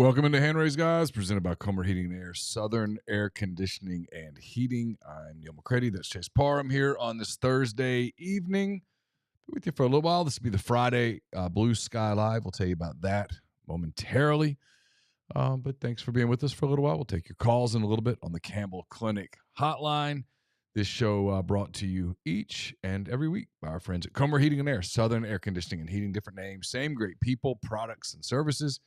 Welcome into Hand Raise, guys, presented by Comer Heating and Air, Southern Air Conditioning and Heating. I'm Neal McCready. That's Chase Parham here on this Thursday evening. Be with you for a little while. This will be the Friday Blue Sky Live. We'll tell you about that momentarily. But thanks for being with us for a little while. We'll take your calls in a little bit on the Campbell Clinic Hotline. This show brought to you each and every week by our friends at Comer Heating and Air, Southern Air Conditioning and Heating. Different names, same great people, products, and services.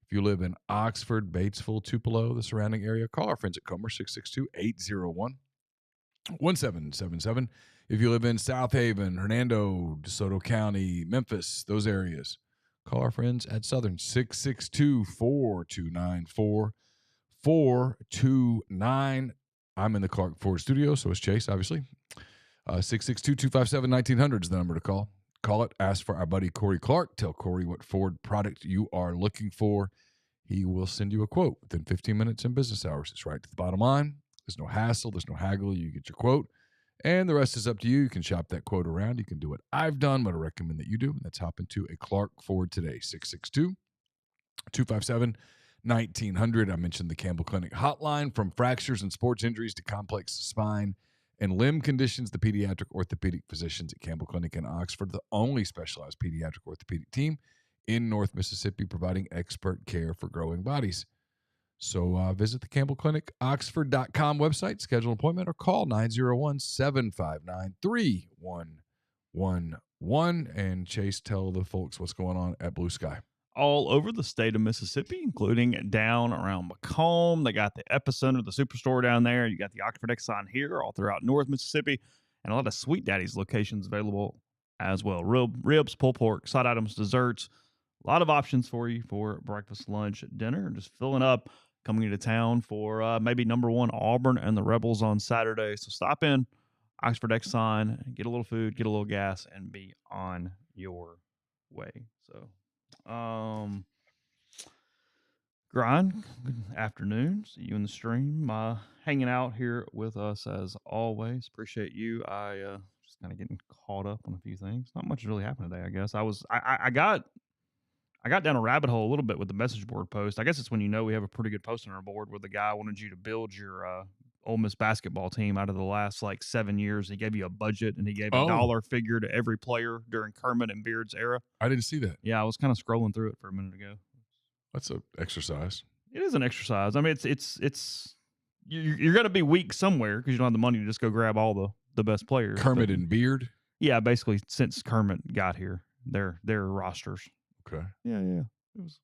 If you live in Oxford, Batesville, Tupelo, the surrounding area, call our friends at Comer, 662-801-1777. If you live in South Haven, Hernando, DeSoto County, Memphis, those areas, call our friends at Southern, 662-429-4229. I'm in the Clark Ford studio, so is Chase, obviously. 662-257-1900 is the number to call. Call it. Ask for our buddy Corey Clark. Tell Corey what Ford product you are looking for. He will send you a quote within 15 minutes in business hours. It's right to the bottom line. There's no hassle. There's no haggle. You get your quote, and the rest is up to you. You can shop that quote around. You can do what I've done, what I recommend that you do, and that's hop into a Clark Ford today, 662-257-1900. I mentioned the Campbell Clinic Hotline. From fractures and sports injuries to complex spine and limb conditions, the pediatric orthopedic physicians at Campbell Clinic in Oxford, the only specialized pediatric orthopedic team in North Mississippi, providing expert care for growing bodies. So visit the Campbell Clinic Oxford.com website, schedule an appointment, or call 901-759-3111. And Chase, tell the folks what's going on at Blue Sky. All over the state of Mississippi, including down around Macomb. They got the epicenter, the superstore down there. You got the Oxford Exxon here, all throughout North Mississippi, and a lot of Sweet Daddy's locations available as well. Ribs, pulled pork, side items, desserts. A lot of options for you for breakfast, lunch, dinner, and just filling up, coming into town for maybe number one Auburn and the Rebels on Saturday. So stop in Oxford Exxon, get a little food, get a little gas, and be on your way. So Grind, good afternoon. See you in the stream. Hanging out here with us as always. Appreciate you. I just kind of getting caught up on a few things. Not much really happened today, I guess. I got down a rabbit hole a little bit with the message board post. I guess it's when we have a pretty good post on our board where the guy wanted you to build your Ole Miss basketball team out of the last 7 years. He gave you a budget and he gave a dollar figure to every player during Kermit and Beard's era. I didn't see that. Yeah, I was kind of scrolling through it for a minute ago. That's an exercise. It is an exercise. I mean, it's you're going to be weak somewhere because you don't have the money to just go grab all the best players. Kermit and Beard? Yeah, basically since Kermit got here, their rosters. Okay. Yeah. It was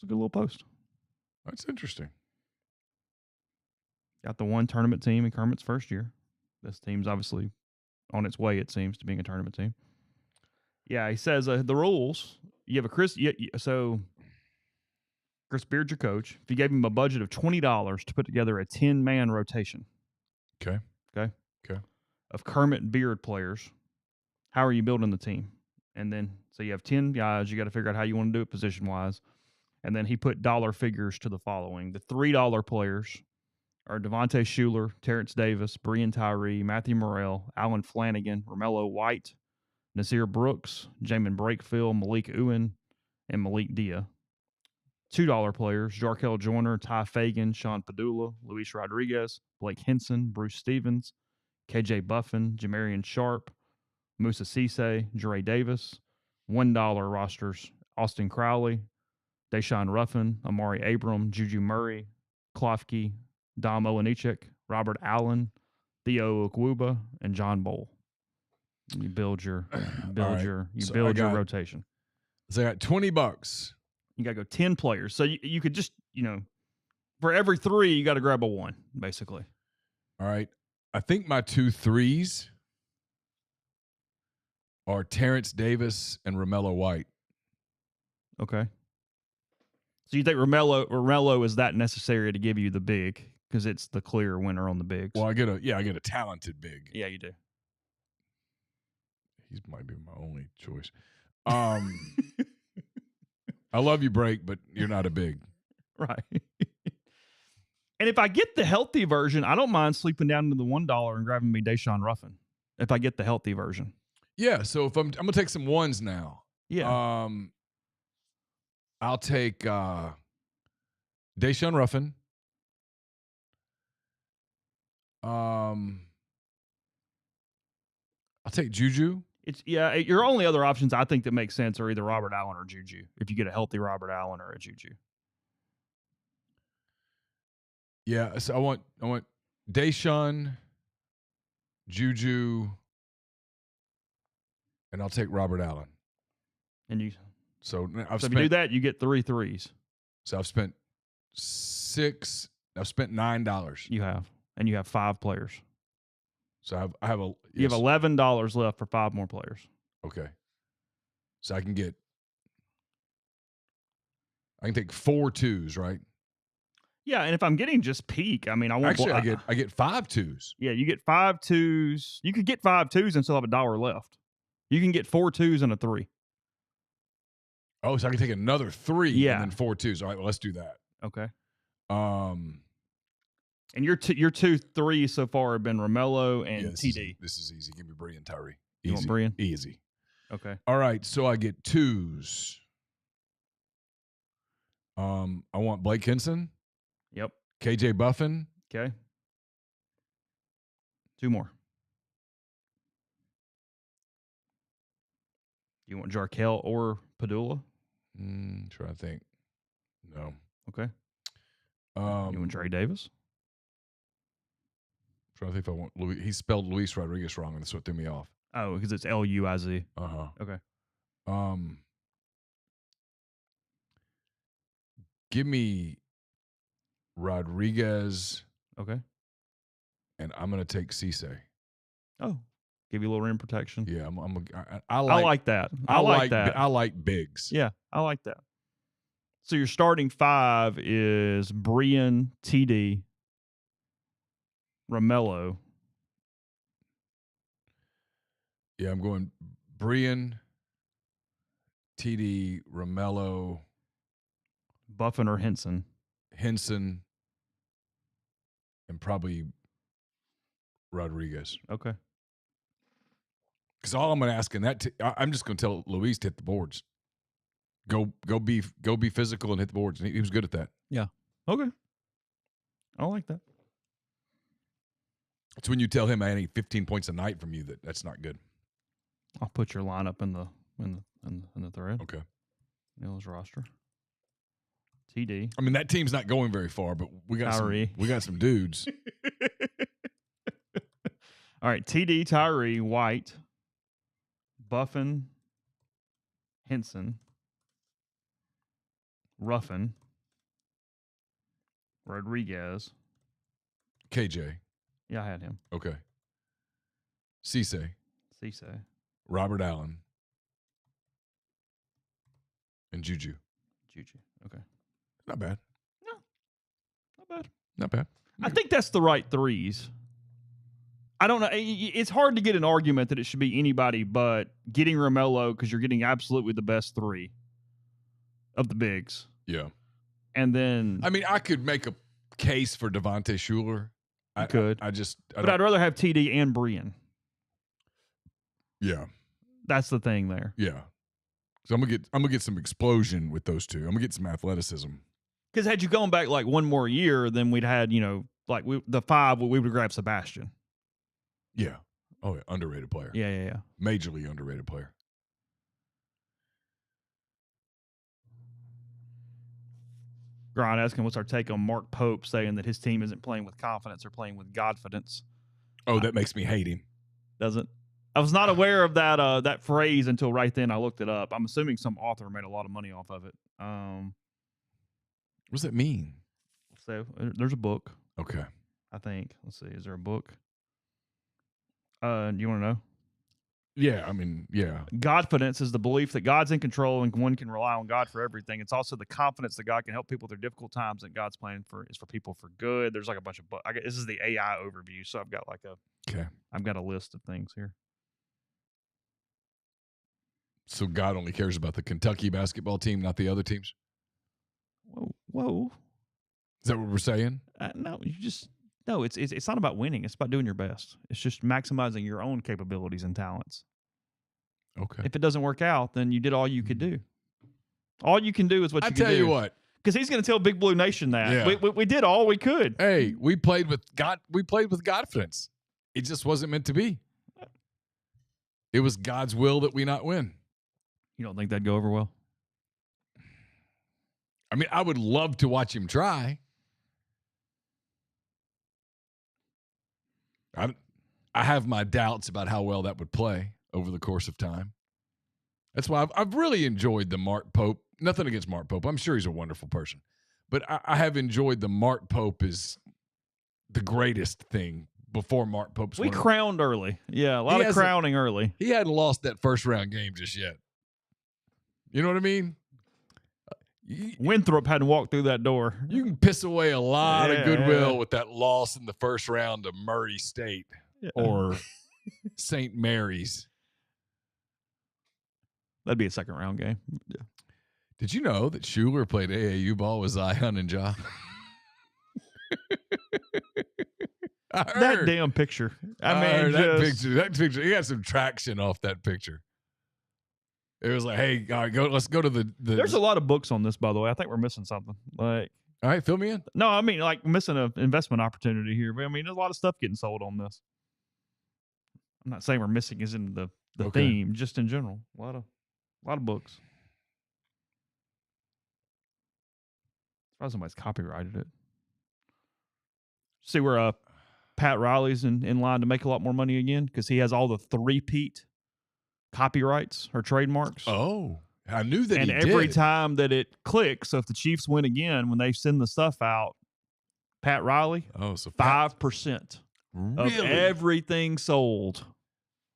a good little post. That's interesting. Got the one tournament team in Kermit's first year. This team's obviously on its way, it seems, to being a tournament team. Yeah, he says the rules. You have a Chris Beard's your coach. If you gave him a budget of $20 to put together a 10-man rotation. Okay. Of Kermit and Beard players, how are you building the team? And then, so you have 10 guys. You got to figure out how you want to do it position-wise. And then he put dollar figures to the following. The $3 players are Devontae Shuler, Terrence Davis, Breon Tyree, Matthew Morrell, Alan Flanagan, Romello White, Nasir Brooks, Jamin Brakefield, Malik Ewan, and Malik Dia. $2 players, Jarkel Joyner, Ty Fagan, Sean Padula, Luis Rodriguez, Blake Henson, Bruce Stevens, KJ Buffin, Jamarian Sharp, Musa Cisse, Dre Davis. $1 rosters, Austin Crowley, Deshaun Ruffin, Amari Abram, Juju Murray, Klofke, Dom Olenichek, Robert Allen, Theo Okwuba, and John Bowl. You build your rotation. So I got $20. You got to go 10 players. So you could just, for every 3, you got to grab a 1, basically. All right. I think my 2 threes are Terrence Davis and Romello White. Okay. So you think Romello is that necessary to give you the big because it's the clear winner on the bigs? Well, I get a talented big. Yeah, you do. He might be my only choice. I love you, Break, but you're not a big. Right. And if I get the healthy version, I don't mind sleeping down into the $1 and grabbing me Deshaun Ruffin. If I get the healthy version. Yeah. So if I'm gonna take some ones now. Yeah. I'll take Deshaun Ruffin. I'll take Juju. Your only other options I think that make sense are either Robert Allen or Juju. If you get a healthy Robert Allen or a Juju. Yeah, so I want Deshaun, Juju, and I'll take Robert Allen. And so if you do that, you get 3 threes. So I've spent $6. I've spent $9. You have 5 players. So I have you have $11 left for 5 more players. Okay. So I can take 4 twos, right? Yeah, and if I'm getting just peak, I mean, I get 5 twos. Yeah, you get 5 twos. You could get 5 twos and still have $1 left. You can get 4 twos and a 3. Oh, so I can take another 3 and then 4 twos. All right, well, let's do that. Okay. And your 2 threes so far have been Romello and TD. This is easy. Give me Bree and Tyree. You want Bree? Easy. Okay. All right, so I get 2s. I want Blake Henson. Yep. KJ Buffin. Okay. 2 more. You want Jarkel or Padula? Trying to think. No. Okay. You want Dre Davis? Trying to think if I want Luis. He spelled Luis Rodriguez wrong, and that's what threw me off. Oh, because it's Luiz. Okay. Okay. Give me Rodriguez. Okay. And I'm gonna take Cisse. Oh, give you a little rim protection. Yeah, I like that. I like that. I like bigs. Yeah, I like that. So your starting 5 is Brian, TD, Romello. Yeah, I'm going Brian, TD, Romello, Buffin or Henson, and probably Rodriguez. Okay. Because all I'm going to ask in that, I'm just going to tell Luis to hit the boards. Go be physical and hit the boards. And he was good at that. Yeah. Okay. I like that. It's when you tell him I need 15 points a night from you that's not good. I'll put your lineup in the thread. Okay. Neal's roster. TD. I mean, that team's not going very far, but we got some dudes. All right, TD, Tyree, White, Buffin, Henson, Ruffin, Rodriguez. KJ. Yeah, I had him. Okay. Cisse. Robert Allen. And Juju. Okay. Not bad. No. Not bad. Not bad. I think that's the right threes. I don't know. It's hard to get an argument that it should be anybody but getting Romello because you're getting absolutely the best 3 of the bigs. Yeah. And then... I mean, I could make a case for Devontae Shuler. You could. But I'd rather have TD and Brian. Yeah. That's the thing there. Yeah. So I'm gonna get some explosion with those 2. I'm gonna get some athleticism. Because had you gone back like one more year, then we'd had, the 5, we would have grabbed Sebastian. Yeah. Oh, yeah. Underrated player. Yeah. Majorly underrated player. Grind asking what's our take on Mark Pope saying that his team isn't playing with confidence or playing with Godfidence. Oh, that makes me hate him. Doesn't? I was not aware of that phrase until right then I looked it up. I'm assuming some author made a lot of money off of it. What does that mean? So there's a book. Okay. I think. Let's see. Is there a book? Do you want to know? Yeah, I mean, yeah. Godfidence is the belief that God's in control and one can rely on God for everything. It's also the confidence that God can help people through difficult times and God's plan is for people for good. There's like a bunch of books. This is the AI overview, so I've got I've got a list of things here. So God only cares about the Kentucky basketball team, not the other teams? Whoa. Is that what we're saying? No, it's not about winning. It's about doing your best. It's just maximizing your own capabilities and talents. Okay. If it doesn't work out, then you did all you could do. All you can do is what you can do. I tell you what, Because he's going to tell Big Blue Nation that. Yeah. We did all we could. Hey, we played with confidence. It just wasn't meant to be. It was God's will that we not win. You don't think that'd go over well? I mean, I would love to watch him try. I have my doubts about how well that would play over the course of time. That's why I've really enjoyed the Mark Pope. Nothing against Mark Pope. I'm sure he's a wonderful person. But I have enjoyed the Mark Pope is the greatest thing before Mark Pope's We crowned early. Yeah, a lot of crowning early. He hadn't lost that first round game just yet. You know what I mean? Winthrop hadn't walked through that door. You can piss away a lot of goodwill with that loss in the first round of Murray State or St. Mary's. That'd be a second round game. Yeah. Did you know that Schuler played AAU ball with Zion and Ja? That damn picture. I mean, that picture. He had some traction off that picture. It was like, hey, all right, let's go to the. There's a lot of books on this, by the way. I think we're missing something. Like, all right, fill me in. No, I mean, like missing an investment opportunity here. But I mean, there's a lot of stuff getting sold on this. I'm not saying we're missing is in the theme, just in general. A lot of books. Surprised somebody's copyrighted it. See where Pat Riley's in line to make a lot more money again because he has all the three-peat copyrights or trademarks. Oh, I knew that. And every time that it clicks, so if the Chiefs win again, when they send the stuff out, Pat Riley, so 5% of everything sold.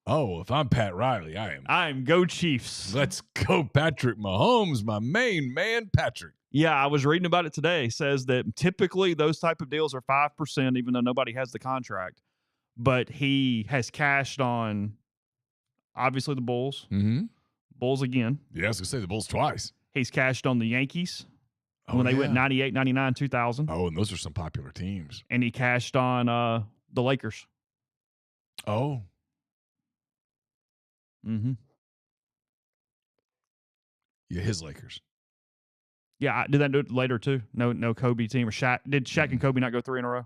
Oh, if I'm Pat Riley, I am go Chiefs. Let's go, Patrick Mahomes, my main man, Patrick. Yeah, I was reading about it today. It says that typically those type of deals are 5%, even though nobody has the contract. But he has cashed on, obviously, the Bulls. Mm-hmm. Bulls again. Yeah, I was going to say the Bulls twice. He's cashed on the Yankees when they went 98, 99, 2000. Oh, and those are some popular teams. And he cashed on the Lakers. Oh. Mm-hmm. Yeah, his Lakers. Yeah, did that do it later too? No Kobe team or Shaq? Did Shaq and Kobe not go 3 in a row?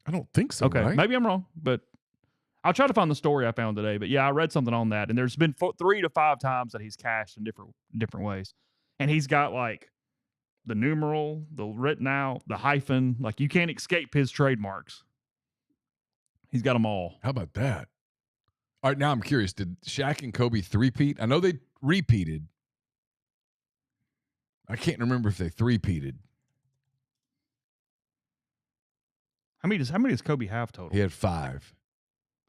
I don't think so. Okay, right? Maybe I'm wrong, but I'll try to find the story I found today. But yeah, I read something on that, and there's been 3 to 5 times that he's cashed in different ways, and he's got like the numeral, the written out, the hyphen. Like you can't escape his trademarks. He's got them all. How about that? All right, now I'm curious. Did Shaq and Kobe three-peat? I know they repeated. I can't remember if they three-peated. How many does Kobe have total? He had 5.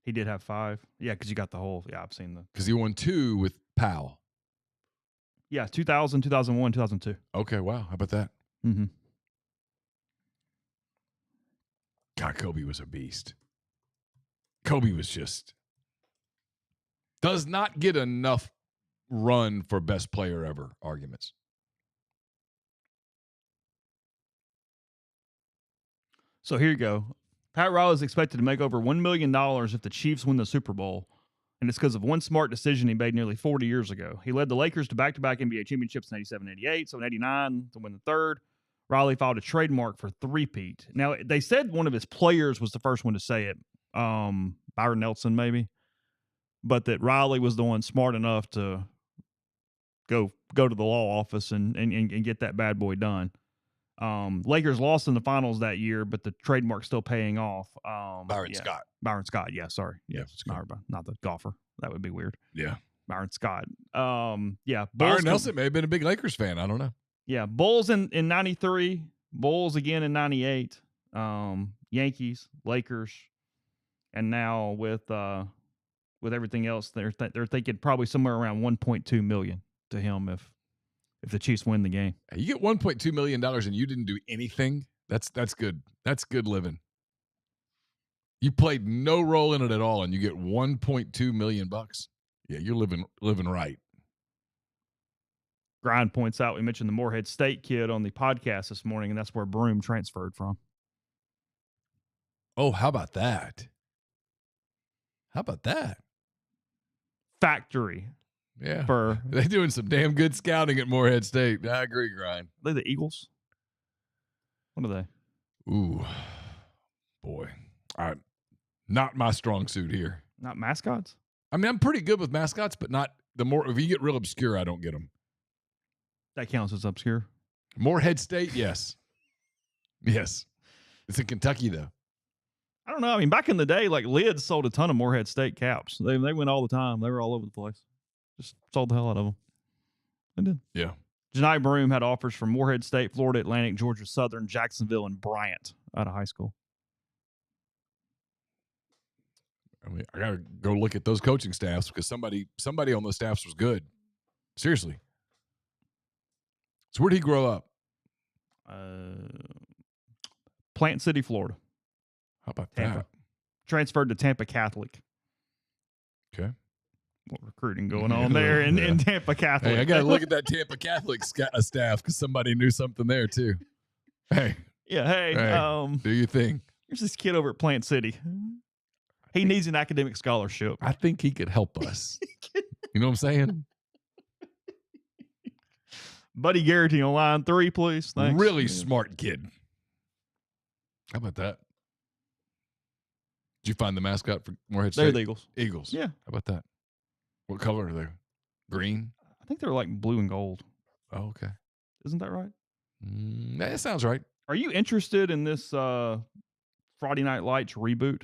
He did have 5. Yeah, because you got the whole. Yeah, I've seen the. Because he won 2 with Powell. Yeah, 2000, 2001, 2002. Okay, wow. How about that? Mm-hmm. God, Kobe was a beast. Kobe was just does not get enough run for best player ever arguments. So here you go. Pat Riley is expected to make over $1 million if the Chiefs win the Super Bowl, and it's because of one smart decision he made nearly 40 years ago. He led the Lakers to back-to-back NBA championships in 87 and 88, so in 89 to win the third. Riley filed a trademark for three-peat. Now, they said one of his players was the first one to say it, Byron Nelson maybe, but that Riley was the one smart enough to go to the law office and get that bad boy done. Lakers lost in the finals that year, but the trademark's still paying off. Byron Scott. Yeah, sorry. Yeah, not the golfer. That would be weird. Yeah. Byron Scott. Yeah. Byron Nelson may have been a big Lakers fan. I don't know. Yeah. Bulls in 93, Bulls again in 98, Yankees, Lakers, and now with everything else, they're thinking probably somewhere around $1.2 million to him if the Chiefs win the game. You get $1.2 million and you didn't do anything. That's good. That's good living. You played no role in it at all, and you get $1.2 million. Yeah, you're living right. Grind points out we mentioned the Morehead State kid on the podcast this morning, and that's where Broom transferred from. Oh, how about that? How about that? Factory. Yeah. For They're doing some damn good scouting at Morehead State. I agree, Ryan. are they the Eagles? What are they? Ooh, boy. Not my strong suit here. Not mascots? I mean, I'm pretty good with mascots, but not the more. If you get real obscure, I don't get them. That counts as obscure. Morehead State, yes. Yes. It's in Kentucky, though. I don't know. I mean, back in the day, like Lids sold a ton of Morehead State caps. They went all the time. They were all over the place. Just sold the hell out of them. They did. Yeah. Janai Broom had offers from Morehead State, Florida Atlantic, Georgia Southern, Jacksonville, and Bryant out of high school. I mean, I gotta go look at those coaching staffs because somebody on those staffs was good. Seriously. So where'd he grow up? Plant City, Florida. How about Tampa. that? Transferred to Tampa Catholic. Okay. What recruiting going on there in Tampa Catholic? Hey, I gotta look at that Tampa Catholic staff because somebody knew something there too. Hey. Yeah. Hey. Do your thing. There's this kid over at Plant City. He needs an academic scholarship. I think he could help us. You know what I'm saying? Buddy Garrity on line 3, please. Thanks. Really smart kid. How about that? Did you find the mascot for Morehead State? They're the Eagles. Eagles. Yeah. How about that? What color are they? Green? I think they're like blue and gold. Oh, okay. Isn't that right? That sounds right. Are you interested in this Friday Night Lights reboot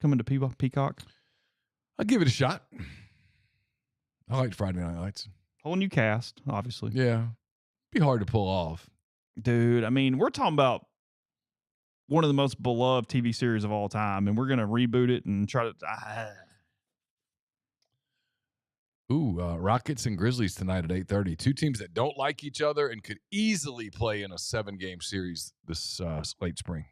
coming to Peacock? I'll give it a shot. I like Friday Night Lights. Whole new cast, obviously. Yeah. Be hard to pull off. Dude, I mean, we're talking about one of the most beloved TV series of all time, and we're going to reboot it and try to... Rockets and Grizzlies tonight at 8:30. Two teams that don't like each other and could easily play in a 7-game series this late spring.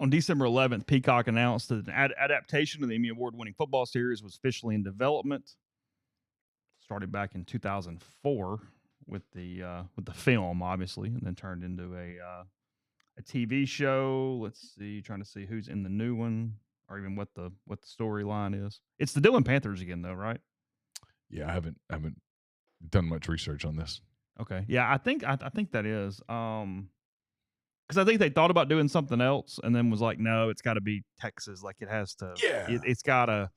On December 11th, Peacock announced that an adaptation of the Emmy Award-winning football series was officially in development. Started back in 2004 with the film, obviously, and then turned into a TV show. Let's see, trying to see who's in the new one, or even what the storyline is. It's the Dillon Panthers again, though, right? Yeah, I haven't done much research on this. Okay, yeah, I think that is. Because I think they thought about doing something else and then was like, no, it's got to be Texas. Like it has to. Yeah. It's got to.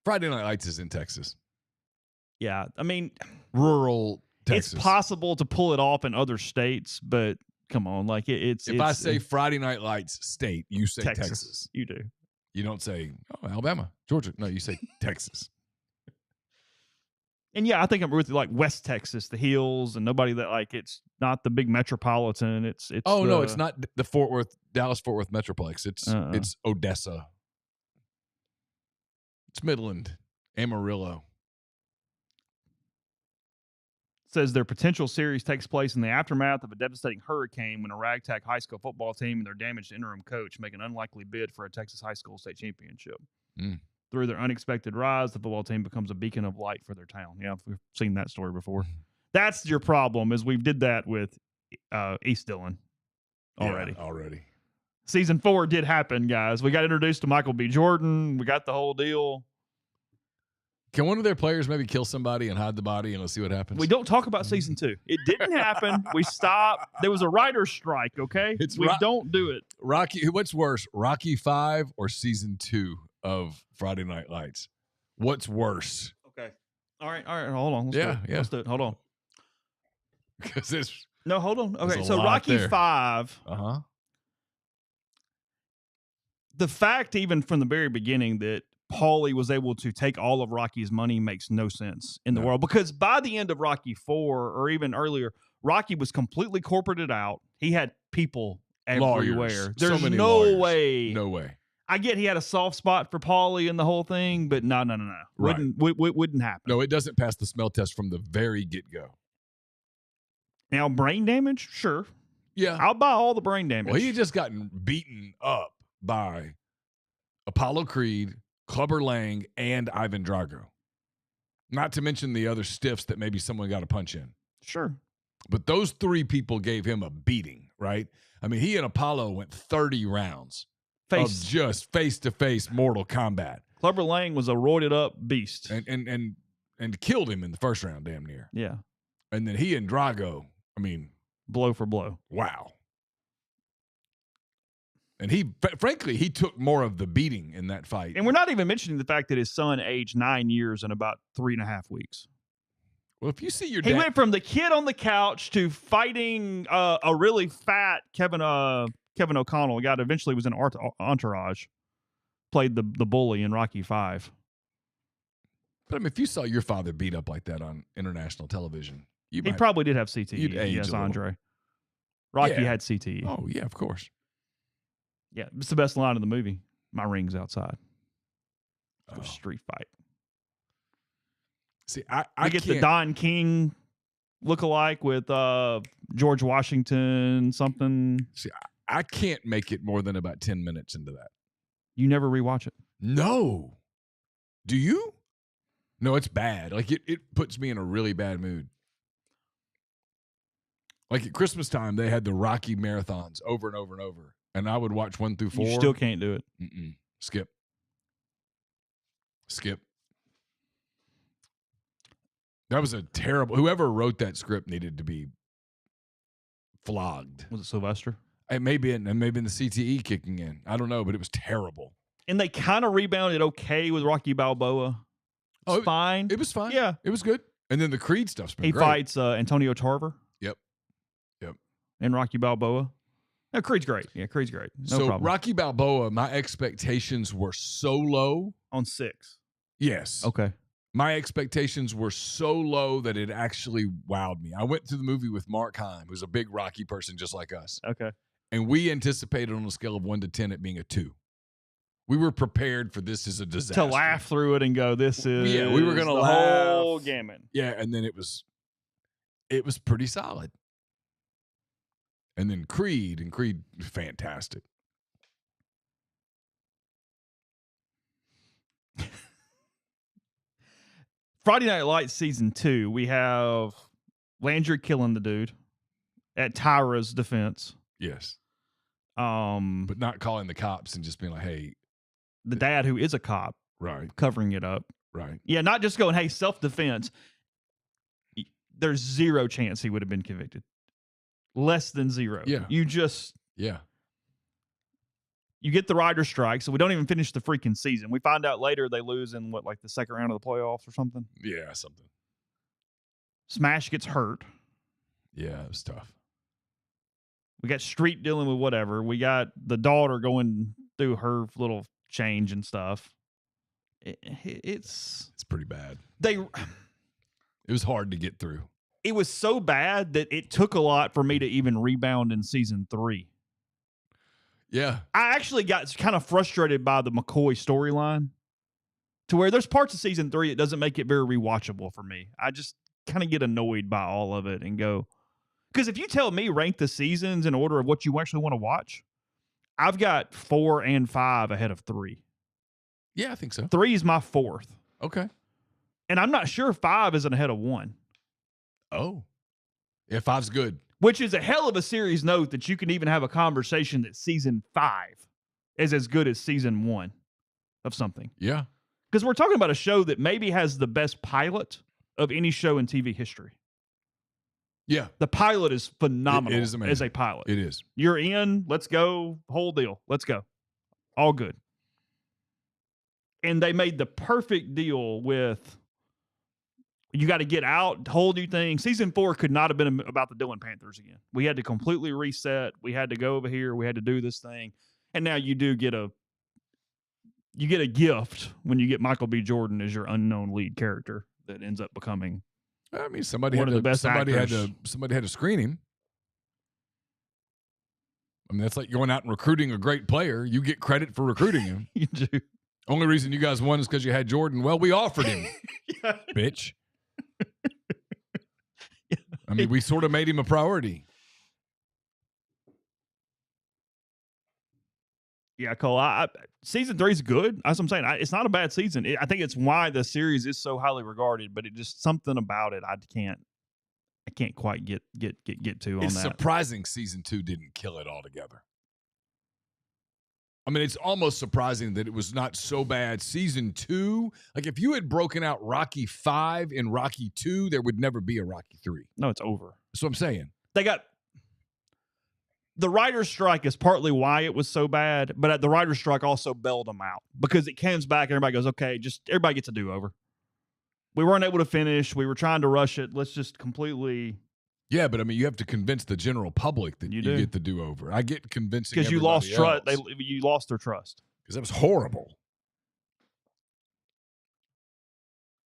Friday Night Lights is in Texas. Yeah. I mean, rural Texas. It's possible to pull it off in other states, but come on. Like it's. If I say Friday Night Lights state, you say Texas. You do. You don't say, Alabama, Georgia. No, you say Texas. And yeah, I think I'm with like West Texas, the hills, and nobody that like it's not the big metropolitan. It's no, it's not the Dallas Fort Worth Metroplex. It's Odessa. It's Midland, Amarillo. It says their potential series takes place in the aftermath of a devastating hurricane when a ragtag high school football team and their damaged interim coach make an unlikely bid for a Texas high school state championship. Through their unexpected rise, the football team becomes a beacon of light for their town. Yeah, we've seen that story before. That's your problem, is we did that with East Dillon already. Yeah, already. Season 4 did happen, guys. We got introduced to Michael B. Jordan. We got the whole deal. Can one of their players maybe kill somebody and hide the body and let's see what happens? We don't talk about season 2. It didn't happen. We stopped. There was a writer's strike, okay? We don't do it. Rocky, what's worse, Rocky 5 or season 2 of Friday Night Lights? What's worse? Okay. All right. Hold on. Let's do it. Hold on. Because it's... No, hold on. Okay, so Rocky 5. Uh-huh. The fact, even from the very beginning, that Paulie was able to take all of Rocky's money makes no sense in the world. Because by the end of Rocky 4, or even earlier, Rocky was completely corporated out. He had people everywhere. Lawyers. There's so many no lawyers. way. No way. I get he had a soft spot for Paulie and the whole thing, but no. Right. Wouldn't happen. No, it doesn't pass the smell test from the very get-go. Now, brain damage? Sure. Yeah. I'll buy all the brain damage. Well, he had just gotten beaten up by Apollo Creed, Clubber Lang, and Ivan Drago. Not to mention the other stiffs that maybe someone got a punch in. Sure. But those 3 people gave him a beating, right? I mean, he and Apollo went 30 rounds of Face. just face-to-face Mortal Kombat. Clubber Lang was a roided up beast. And killed him in the first round, damn near. Yeah. And then he and Drago, I mean, blow for blow. Wow. And frankly, he took more of the beating in that fight. And we're not even mentioning the fact that his son aged 9 years in about 3.5 weeks. Well, if you see your He went from the kid on the couch to fighting a really fat Kevin O'Connell, a guy that eventually was in Entourage, played the bully in Rocky V. But I mean, if you saw your father beat up like that on international television, he probably did have CTE. You'd age yes, a little. Andre. Rocky had CTE. Oh, yeah, of course. Yeah, it's the best line of the movie. My ring's outside. For a street fight. See, I get the Don King look-alike with George Washington something. See, I can't make it more than about 10 minutes into that. You never rewatch it? No. Do you? No, it's bad. Like, it puts me in a really bad mood. Like, at Christmas time, they had the Rocky marathons over and over and over. And I would watch 1 through 4. You still can't do it. Skip. That was a terrible. Whoever wrote that script needed to be flogged. Was it Sylvester? It may be in the CTE kicking in. I don't know, but it was terrible. And they kind of rebounded okay with Rocky Balboa. It's fine. It was fine. Yeah. It was good. And then the Creed stuff's been great. He fights Antonio Tarver. Yep. And Rocky Balboa. No, Creed's great. Yeah, Creed's great. No problem. Rocky Balboa, my expectations were so low. On 6. Yes. Okay. My expectations were so low that it actually wowed me. I went to the movie with Mark Heim, who's a big Rocky person just like us. Okay. And we anticipated on a scale of 1 to 10 it being a 2. We were prepared for this as a disaster. To laugh through it and go, this is we were going to laugh. The whole gamut. Yeah, and then it was pretty solid. And then Creed, fantastic. Friday Night Lights season 2, we have Landry killing the dude at Tyra's defense. Yes. But not calling the cops and just being like, hey. The dad who is a cop. Right. Covering it up. Right. Yeah, not just going, hey, self-defense. There's 0 chance he would have been convicted. Less than 0. Yeah. Yeah. You get the writer's strike, so we don't even finish the freaking season. We find out later they lose in the second round of the playoffs or something? Yeah, something. Smash gets hurt. Yeah, it was tough. We got Street dealing with whatever. We got the daughter going through her little change and stuff. It's pretty bad. It was hard to get through. It was so bad that it took a lot for me to even rebound in season 3. Yeah. I actually got kind of frustrated by the McCoy storyline to where there's parts of season 3 it doesn't make it very rewatchable for me. I just kind of get annoyed by all of it and go, because if you tell me rank the seasons in order of what you actually want to watch, I've got 4 and 5 ahead of 3. Yeah, I think so. 3 is my 4th. Okay. And I'm not sure 5 isn't ahead of 1. Oh. Yeah, 5's good. Which is a hell of a series note that you can even have a conversation that season 5 is as good as season 1 of something. Yeah. Because we're talking about a show that maybe has the best pilot of any show in TV history. Yeah. The pilot is phenomenal. It is amazing. As a pilot. It is. You're in. Let's go. Whole deal. Let's go. All good. And they made the perfect deal with you got to get out, whole new thing. Season 4 could not have been about the Dillon Panthers again. We had to completely reset. We had to go over here. We had to do this thing. And now you do get a gift when you get Michael B. Jordan as your unknown lead character that ends up becoming somebody one of the best actors. Somebody had to screen him. I mean, that's like going out and recruiting a great player. You get credit for recruiting him. You do. Only reason you guys won is because you had Jordan. Well, we offered him, yeah. Bitch. I mean, we sort of made him a priority. Yeah, Cole. Season 3 is good. That's what I'm saying. It's not a bad season. I think it's why the series is so highly regarded, but it just something about it I can't quite get to on It's that. surprising season 2 didn't kill it altogether. I mean, it's almost surprising that it was not so bad. Season 2, like if you had broken out Rocky 5 and Rocky 2, there would never be a Rocky 3. No, it's over. That's what I'm saying. They got the writer's strike is partly why it was so bad, but the writer's strike also bailed them out because it comes back and everybody goes, okay, just everybody gets a do-over. We weren't able to finish. We were trying to rush it. Let's just completely. Yeah, but I mean, you have to convince the general public that you get the do-over. I get convincing because you lost trust. Else. You lost their trust Because that was horrible.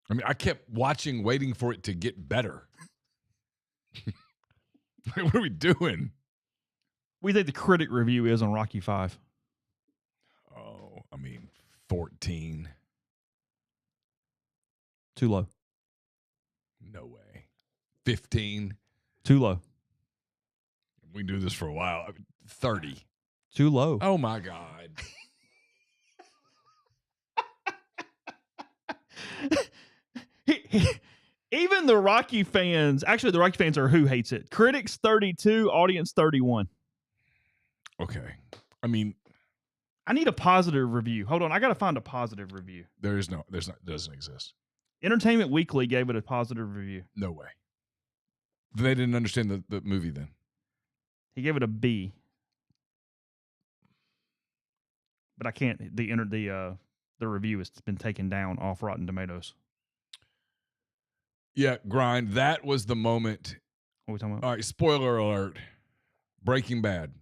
I mean, I kept watching, waiting for it to get better. What are we doing? What do you think the critic review is on Rocky 5? Oh, I mean, 14. Too low. No way. 15. Too low. We can do this for a while. 30. Too low. Oh, my God. Even the Rocky fans, actually the Rocky fans are who hates it. Critics 32, audience 31. Okay. I mean, I need a positive review. Hold on, I got to find a positive review. Doesn't exist. Entertainment Weekly gave it a positive review. No way. They didn't understand the movie then. He gave it a B. But I can't. The review has been taken down off Rotten Tomatoes. Yeah, Grind. That was the moment. What are we talking about? All right, spoiler alert. Breaking Bad.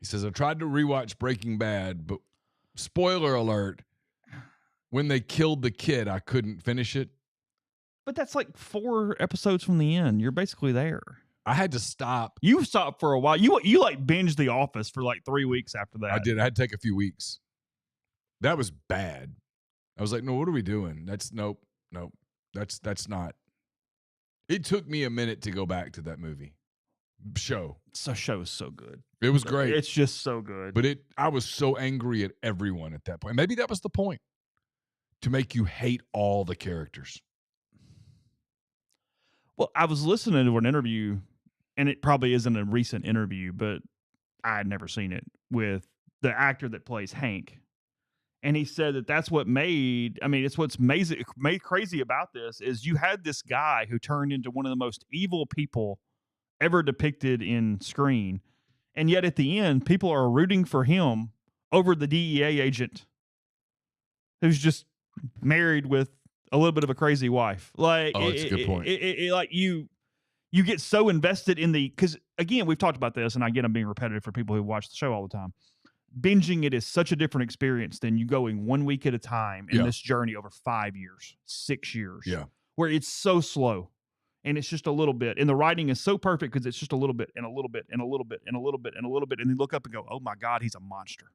He says, I tried to rewatch Breaking Bad, but spoiler alert, when they killed the kid, I couldn't finish it. But that's like 4 episodes from the end. You're basically there. I had to stop. You stopped for a while. You like binged The Office for like 3 weeks after that. I did. I had to take a few weeks. That was bad. I was like, no, what are we doing? Nope. That's not. It took me a minute to go back to that movie. Show is so good. It was great. It's just so good. But I was so angry at everyone at that point. Maybe that was the point. To make you hate all the characters. Well, I was listening to an interview, and it probably isn't a recent interview, but I had never seen it, with the actor that plays Hank. And he said that's what it's what's made crazy about this is you had this guy who turned into one of the most evil people ever depicted in screen. And yet at the end, people are rooting for him over the DEA agent who's just married with a little bit of a crazy wife. Like, that's a good point. Like you get so invested in because again, we've talked about this, and again, I'm being repetitive for people who watch the show all the time. Binging it is such a different experience than you going 1 week at a time in this journey over 5 years, 6 years. Yeah. Where it's so slow and it's just a little bit. And the writing is so perfect because it's just a little bit and a little bit and a little bit and a little bit and a little bit. And you look up and go, oh my God, he's a monster.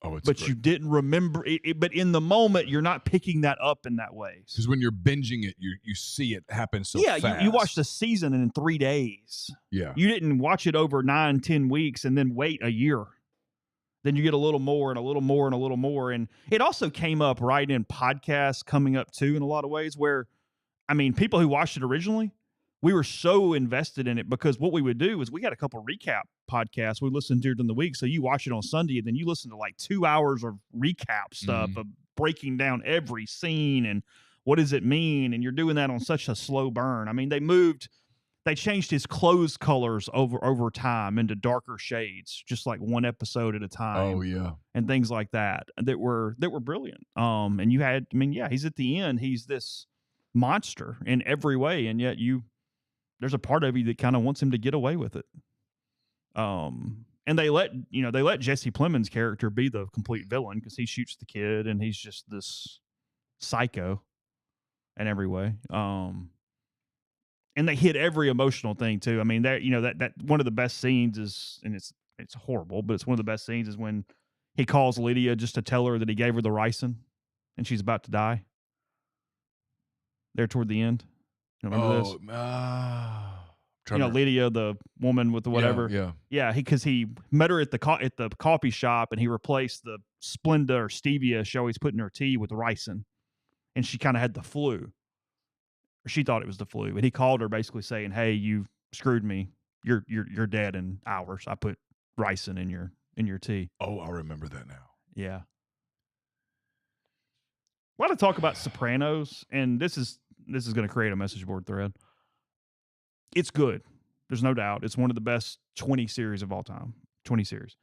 Oh, it's But great. you didn't remember it. But in the moment, you're not picking that up in that way. Because when you're binging it, you see it happen so fast. Yeah, you watched the season in 3 days. Yeah. You didn't watch it over 9-10 weeks and then wait a year. Then you get a little more and a little more and a little more. And it also came up right in podcasts coming up too in a lot of ways where, people who watched it originally, we were so invested in it because what we would do is we got a couple of recap podcasts we listened to during the week. So you watch it on Sunday and then you listen to like 2 hours of recap stuff of breaking down every scene and what does it mean? And you're doing that on such a slow burn. They changed his clothes colors over time into darker shades, just like one episode at a time. Oh yeah, and things like that were brilliant. And you had, he's at the end, he's this monster in every way, and yet there's a part of you that kind of wants him to get away with it. And they let Jesse Plemons' character be the complete villain because he shoots the kid and he's just this psycho in every way. And they hit every emotional thing too. That one of the best scenes is, and it's horrible, but it's one of the best scenes is when he calls Lydia just to tell her that he gave her the ricin and she's about to die. There toward the end. You remember this? Lydia, the woman with the whatever. Yeah. Because he met her at the coffee shop and he replaced the Splenda or stevia she always put in her tea with ricin, and she kind of had the flu. She thought it was the flu, and he called her basically saying, "Hey, you screwed me. You're dead in hours. I put ricin in your tea." Oh, I remember that now. Yeah. I want to talk about Sopranos, and this is going to create a message board thread. It's good. There's no doubt. It's one of the best 20 series of all time. 20 series.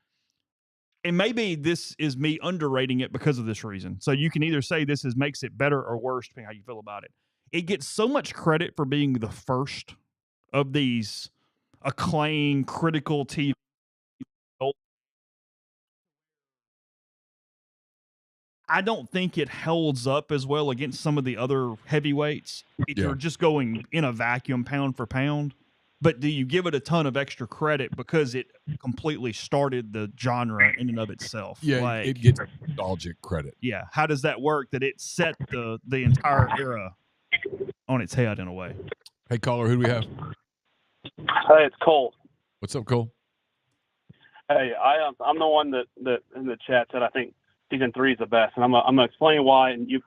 And maybe this is me underrating it because of this reason. So you can either say this makes it better or worse, depending how you feel about it. It gets so much credit for being the first of these acclaimed critical TV. I don't think it holds up as well against some of the other heavyweights if you're just going in a vacuum pound for pound. But do you give it a ton of extra credit because it completely started the genre in and of itself? Yeah, like, it gets nostalgic credit. Yeah. How does that work that it set the entire era on its head in a way? Hey, caller, who do we have? Hey, it's Cole. What's up, Cole? Hey, I'm the one that in the chat said I think season 3 is the best, and I'm gonna explain why. And you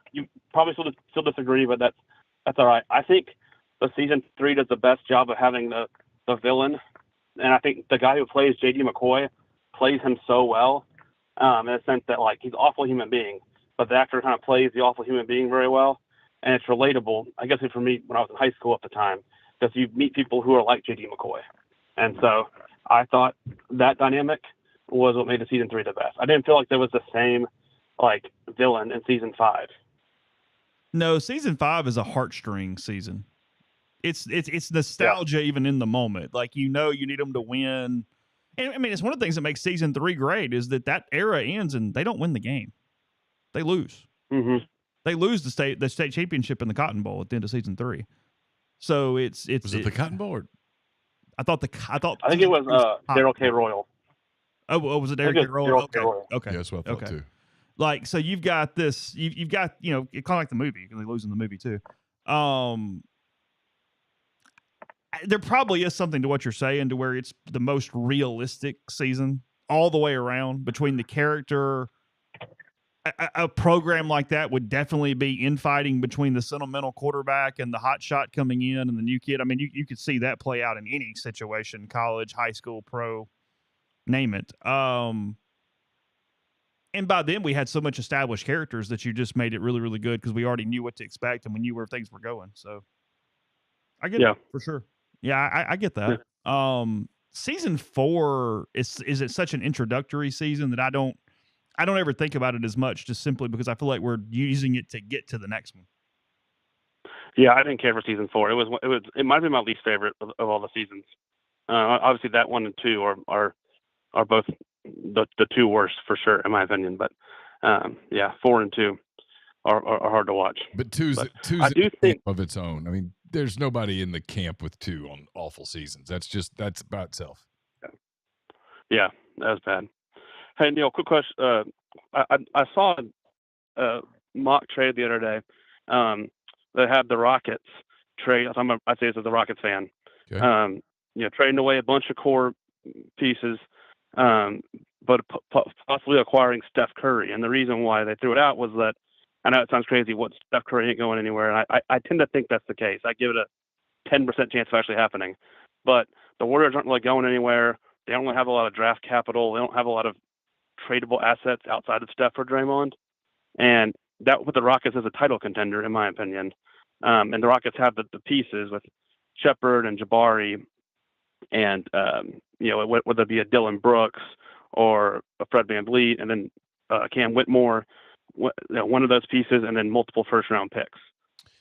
probably still disagree, but that's all right. I think the season 3 does the best job of having the villain, and I think the guy who plays J.D. McCoy plays him so well, in the sense that like he's an awful human being, but the actor kind of plays the awful human being very well, and it's relatable. I guess for me when I was in high school at the time, because you meet people who are like J.D. McCoy, and so I thought that dynamic was what made the season 3 the best. I didn't feel like there was the same like villain in season 5. No, season 5 is a heartstring season. It's nostalgia even in the moment. Like, you need them to win. And I mean, it's one of the things that makes season 3 great is that era ends and they don't win the game. They lose. Mm-hmm. They lose the state championship in the Cotton Bowl at the end of season 3. So was it the Cotton Bowl? I think it was Daryl K. Royal. Oh, was it Daryl K. Royal? Okay. Yeah, that's what I thought too. Like, so you've got this. You've got kind of like the movie because they lose in the movie too. There probably is something to what you're saying to where it's the most realistic season all the way around between the character. A program like that would definitely be infighting between the sentimental quarterback and the hot shot coming in and the new kid. I mean, you could see that play out in any situation, college, high school, pro, name it. And by then we had so much established characters that you just made it really, really good because we already knew what to expect and we knew where things were going. So I get it for sure. Yeah, I get that. Yeah. Season 4 is it such an introductory season that I don't ever think about it as much, just simply because I feel like we're using it to get to the next one. Yeah, I didn't care for season 4. It might be my least favorite of all the seasons. Obviously, that 1 and 2 are both the 2 worst for sure, in my opinion. But 4 and 2 are hard to watch. But two's I do think of its own. I mean, there's nobody in the camp with 2 on awful seasons. That's by itself. Yeah, that was bad. Hey, Neal, quick question. I saw a mock trade the other day that had the Rockets trade. I say this as a Rockets fan. Okay. Trading away a bunch of core pieces, but possibly acquiring Steph Curry. And the reason why they threw it out was that, I know it sounds crazy, what Steph Curry ain't going anywhere, and I tend to think that's the case. I give it a 10% chance of actually happening. But the Warriors aren't really going anywhere. They don't really have a lot of draft capital. They don't have a lot of tradable assets outside of Steph or Draymond, and that put the Rockets as a title contender, in my opinion. And the Rockets have the pieces with Shepard and Jabari, and whether it be a Dylan Brooks or a Fred VanVleet, and then Cam Whitmore, one of those pieces, and then multiple first-round picks,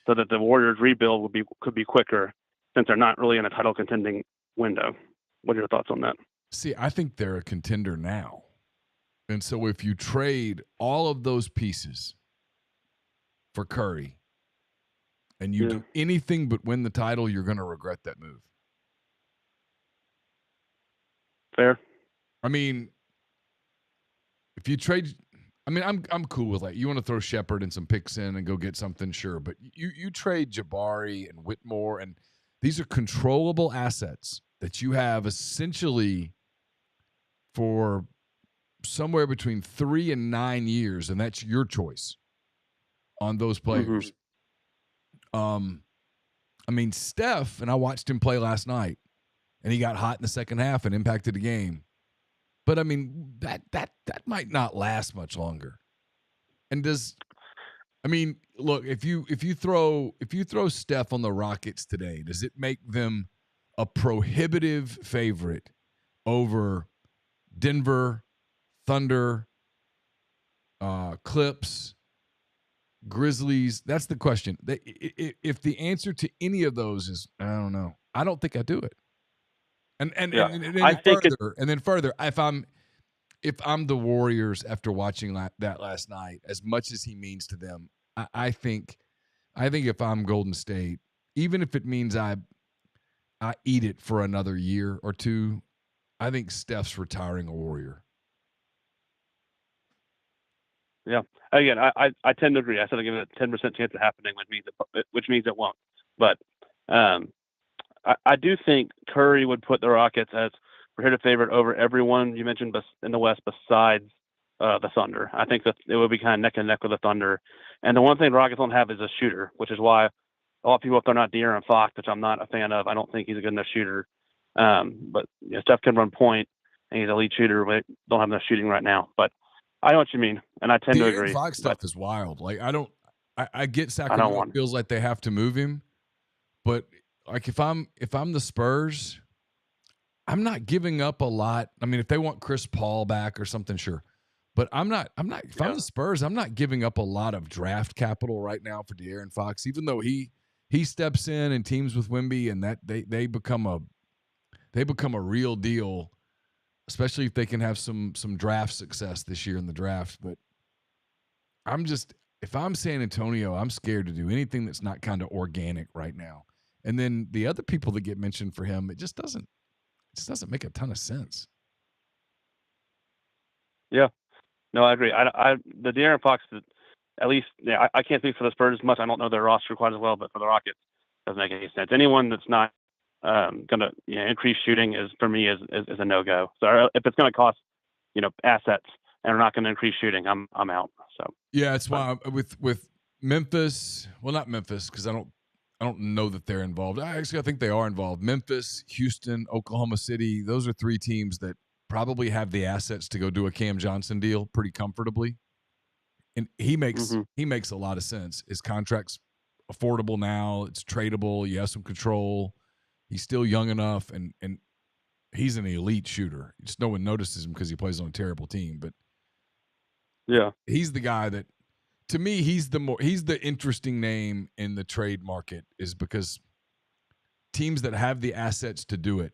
so that the Warriors' rebuild could be quicker, since they're not really in a title contending window. What are your thoughts on that? See, I think they're a contender now. And so if you trade all of those pieces for Curry and you do anything but win the title, you're going to regret that move. Fair. I mean, if you trade, I'm cool with like, you want to throw Shepard and some picks in and go get something, sure. But you trade Jabari and Whitmore, and these are controllable assets that you have essentially for somewhere between 3 and 9 years, and that's your choice on those players. Mm-hmm. I mean, Steph, and I watched him play last night, and he got hot in the second half and impacted the game. But I mean, that might not last much longer. And look, if you throw Steph on the Rockets today, does it make them a prohibitive favorite over Denver, Thunder, Clips, Grizzlies? That's the question. If the answer to any of those is I don't know, I don't think I do it. And then further, if I'm the Warriors after watching that last night, as much as he means to them, I think if I'm Golden State, even if it means I eat it for another year or two, I think Steph's retiring a Warrior. Yeah. Again, I tend to agree. I said I give it a 10% chance of happening, which means it won't. But I do think Curry would put the Rockets as prohibitive favorite over everyone you mentioned in the West besides the Thunder. I think that it would be kind of neck and neck with the Thunder. And the one thing the Rockets don't have is a shooter, which is why a lot of people, if they're not De'Aaron Fox, which I'm not a fan of, I don't think he's a good enough shooter. But Steph can run point, and he's an elite shooter, but don't have enough shooting right now. But I know what you mean, and I tend to agree. The Fox stuff is wild. Like I get Sacramento feels like they have to move him, but like if I'm the Spurs, I'm not giving up a lot. I mean, if they want Chris Paul back or something, sure. But I'm not. If I'm the Spurs, I'm not giving up a lot of draft capital right now for De'Aaron Fox, even though he steps in and teams with Wemby, and that they become a real deal, especially if they can have some draft success this year in the draft. But if I'm San Antonio, I'm scared to do anything that's not kind of organic right now. And then the other people that get mentioned for him, it just doesn't make a ton of sense. Yeah. No, I agree. The De'Aaron Fox, at least, I can't speak for the Spurs as much. I don't know their roster quite as well, but for the Rockets, it doesn't make any sense. Anyone that's not going to increase shooting is a no go. So if it's going to cost assets and we're not going to increase shooting, I'm out. So yeah, it's why with Memphis. Well, not Memphis because I don't know that they're involved. I think they are involved. Memphis, Houston, Oklahoma City. Those are three teams that probably have the assets to go do a Cam Johnson deal pretty comfortably. And he makes a lot of sense. His contract's affordable now. It's tradable. You have some control. He's still young enough, and he's an elite shooter. Just no one notices him because he plays on a terrible team. But yeah, he's the guy that, to me, he's the interesting name in the trade market, is because teams that have the assets to do it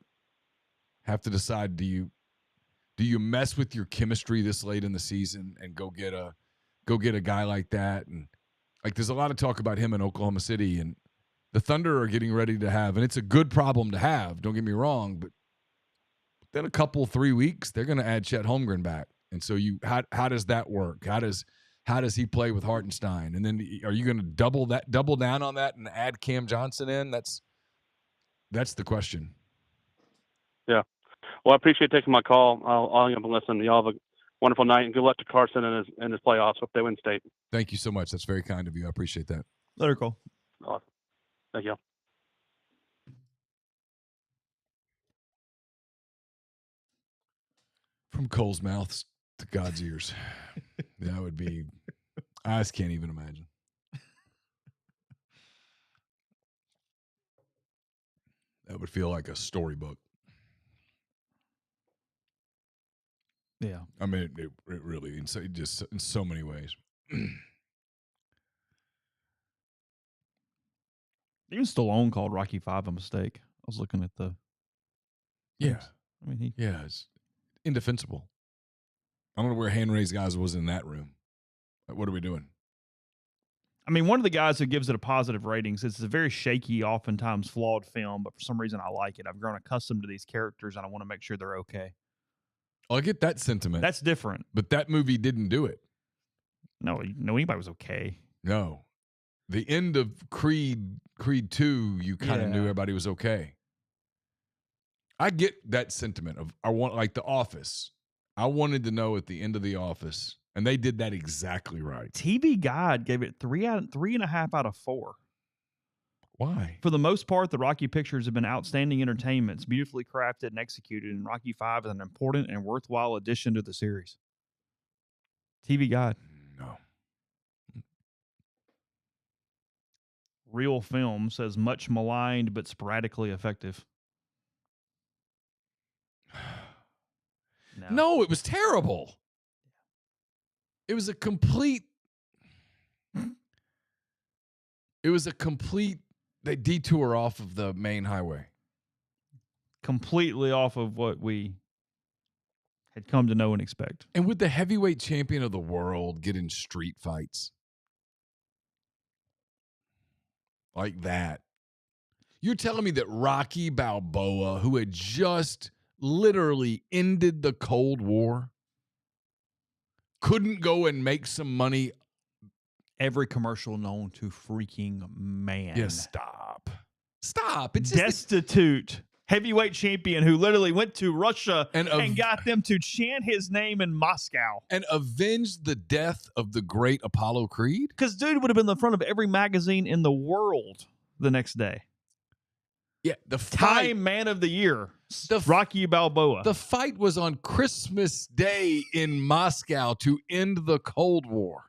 have to decide: do you mess with your chemistry this late in the season and go get a guy like that? And like, there's a lot of talk about him in Oklahoma City, and the Thunder are getting ready to have, and it's a good problem to have, don't get me wrong, but then a couple 3 weeks they're going to add Chet Holmgren back, and so how does that work? How does he play with Hartenstein? And then are you going to double down on that and add Cam Johnson in? That's the question. Yeah. Well, I appreciate taking my call. I'll hang up and listen. Y'all have a wonderful night, and good luck to Carson and his playoffs. Hope they win state. Thank you so much. That's very kind of you. I appreciate that. Let her call. Awesome. Thank you. From Cole's mouth to God's ears. That would be, I just can't even imagine. That would feel like a storybook. Yeah. I mean, it really, just in so many ways. Even Stallone called Rocky V a mistake. I was looking at the. Yeah. I mean, it's indefensible. I don't know where hand-raised guys was in that room. Like, what are we doing? I mean, one of the guys who gives it a positive ratings, it's a very shaky, oftentimes flawed film, but for some reason I like it. I've grown accustomed to these characters, and I want to make sure they're okay. I get that sentiment. That's different. But that movie didn't do it. No, anybody was okay. No. The end of Creed 2, you kind of knew everybody was okay. I get that sentiment of, I want, like The Office. I wanted to know at the end of The Office, and they did that exactly right. TV Guide gave it 3.5 out of 4. Why? For the most part, the Rocky pictures have been outstanding entertainments, beautifully crafted and executed, and Rocky V is an important and worthwhile addition to the series. TV Guide. No. Real Film says much maligned but sporadically effective. No, it was terrible. It was a complete. They detour off of the main highway. Completely off of what we had come to know and expect. And would the heavyweight champion of the world get in street fights like that? You're telling me that Rocky Balboa, who had just literally ended the Cold War, couldn't go and make some money? Every commercial known to freaking man. Yeah, stop. It's just destitute heavyweight champion who literally went to Russia and got them to chant his name in Moscow. And avenged the death of the great Apollo Creed? Because dude would have been in the front of every magazine in the world the next day. Yeah, the Time Man of the Year, Rocky Balboa. The fight was on Christmas Day in Moscow to end the Cold War.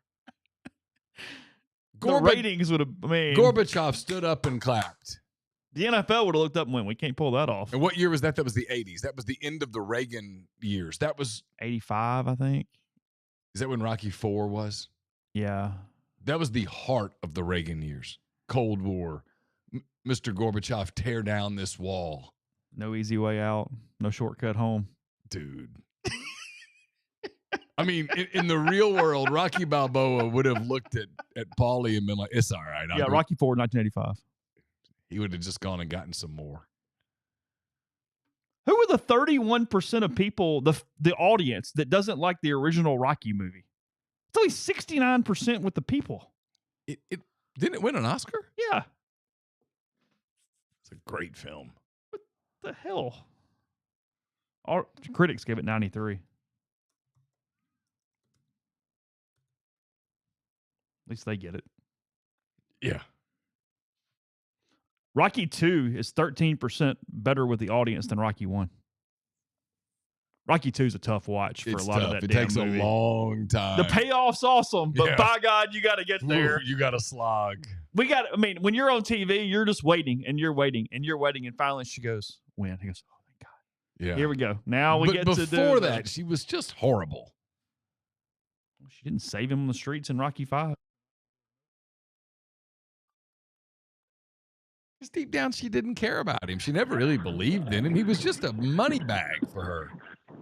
The ratings would have, Gorbachev stood up and clapped. The NFL would have looked up and went, we can't pull that off. And what year was that? That was the 80s. That was the end of the Reagan years. That was 85, I think. Is that when Rocky IV was? Yeah. That was the heart of the Reagan years. Cold War. Mr. Gorbachev, tear down this wall. No easy way out. No shortcut home. Dude. I mean, in the real world, Rocky Balboa would have looked at Paulie and been like, it's all right. Yeah, Rocky IV, 1985. He would have just gone and gotten some more. Who are the 31% of people, the audience, that doesn't like the original Rocky movie? It's only 69% with the people. It didn't it win an Oscar? Yeah. It's a great film. What the hell? Our critics gave it 93. At least they get it. Yeah. Rocky 2 is 13% better with the audience than Rocky 1. Rocky 2 is a tough watch for a lot of that. It takes movie. A long time. The payoff's awesome, but by God, you got to get there. You got to slog. When you're on TV, you're just waiting and you're waiting and you're waiting. And finally she goes, win. He goes, oh, thank God. Yeah. Here we go. Now we get to do before that, she was just horrible. She didn't save him on the streets in Rocky 5. Because deep down, she didn't care about him. She never really believed in him. He was just a money bag for her.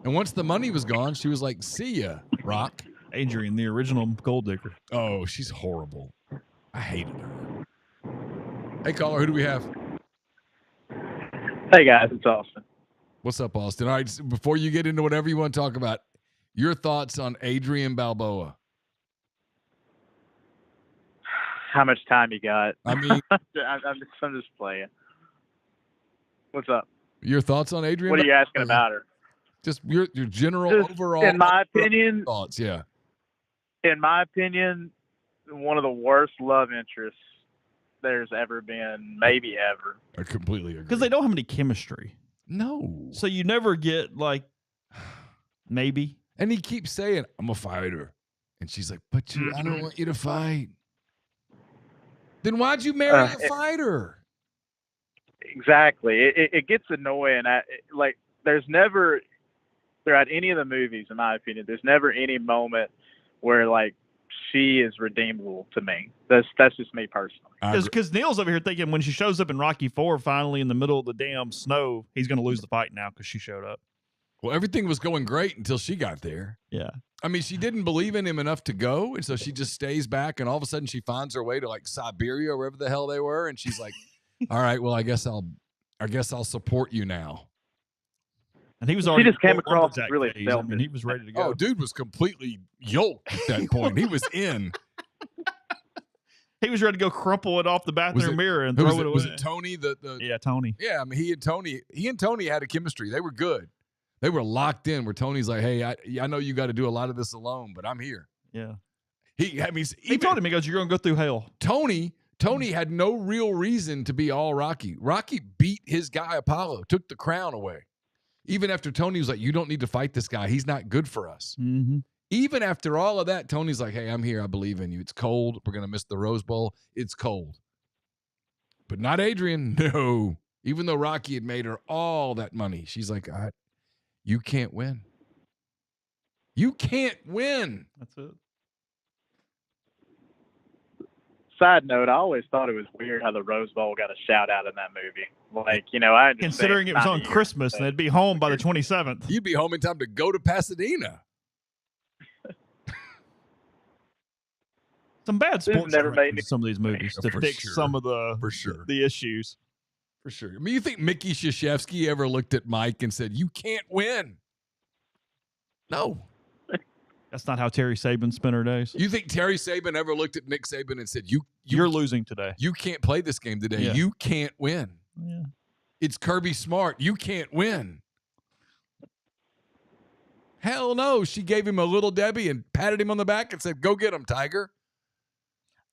And once the money was gone, she was like, see ya, Rock. Adrian, the original gold digger. Oh, she's horrible. I hated her. Hey, caller, who do we have? Hey, guys, it's Austin. What's up, Austin? All right, before you get into whatever you want to talk about, your thoughts on Adrian Balboa. How much time you got? I mean, I'm just playing. What's up? Your thoughts on Adrian? What are you asking about her? Just your general overall. In my opinion, thoughts. Yeah. In my opinion, one of the worst love interests there's ever been, maybe ever. I completely agree. Because they don't have any chemistry. No. So you never get maybe. And he keeps saying, "I'm a fighter," and she's like, "But I don't want you to fight." Then why'd you marry a fighter? Exactly. It gets annoying. There's never, throughout any of the movies, in my opinion, there's never any moment where she is redeemable to me. That's just me personally. Because Neal's over here thinking when she shows up in Rocky IV, finally in the middle of the damn snow, he's going to lose the fight now because she showed up. Well, everything was going great until she got there. Yeah. I mean, she didn't believe in him enough to go, and so she just stays back, and all of a sudden she finds her way to Siberia or wherever the hell they were, and she's like, "All right, well, I guess I'll support you now." And he was already. She just came across really selfish. He was ready to go. Oh, dude was completely yoked at that point. He was in. He was ready to go crumple it off the bathroom mirror and throw it away. Was it Tony? Yeah, Tony. Yeah, I mean, he and Tony had a chemistry. They were good. They were locked in. Where Tony's like, "Hey, I know you got to do a lot of this alone, but I'm here." Yeah. He told him, he goes, "You're going to go through hell." Tony Tony had no real reason to be all Rocky. Rocky beat his guy Apollo, took the crown away. Even after Tony was like, you don't need to fight this guy. He's not good for us. Mm-hmm. Even after all of that, Tony's like, hey, I'm here. I believe in you. It's cold. We're going to miss the Rose Bowl. It's cold. But not Adrian. No. Even though Rocky had made her all that money, she's like, you can't win. You can't win. That's it. Side note, I always thought it was weird how the Rose Bowl got a shout out in that movie. Like, I understand considering it was on Christmas and they'd be home by the 27th. You'd be home in time to go to Pasadena. Some bad sports never made in some of these movies to fix some of the issues. For sure. I mean, you think Mickey Krzyzewski ever looked at Mike and said, you can't win? No. That's not how Terry Saban spent her days. You think Terry Saban ever looked at Nick Saban and said, you're losing today. You can't play this game today. Yeah. You can't win. Yeah. It's Kirby Smart. You can't win. Hell no. She gave him a little Debbie and patted him on the back and said, go get him, Tiger.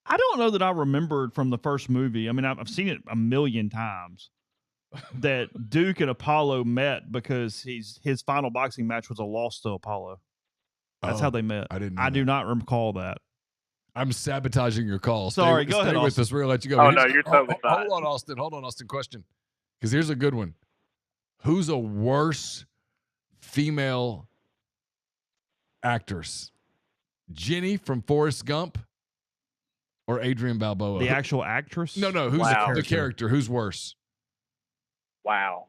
I don't know that I remembered from the first movie. I mean, I've seen it a million times that Duke and Apollo met because his final boxing match was a loss to Apollo. That's how they met. I do not recall that. I'm sabotaging your call. Sorry, go ahead, Stay with Austin. us. We're going to let you go. Oh, no, you're totally fine. Hold on, Austin. Question. Because here's a good one. Who's a worse female actress? Jenny from Forrest Gump or Adrian Balboa? The actual actress? No. Who's the character? Who's worse? Wow.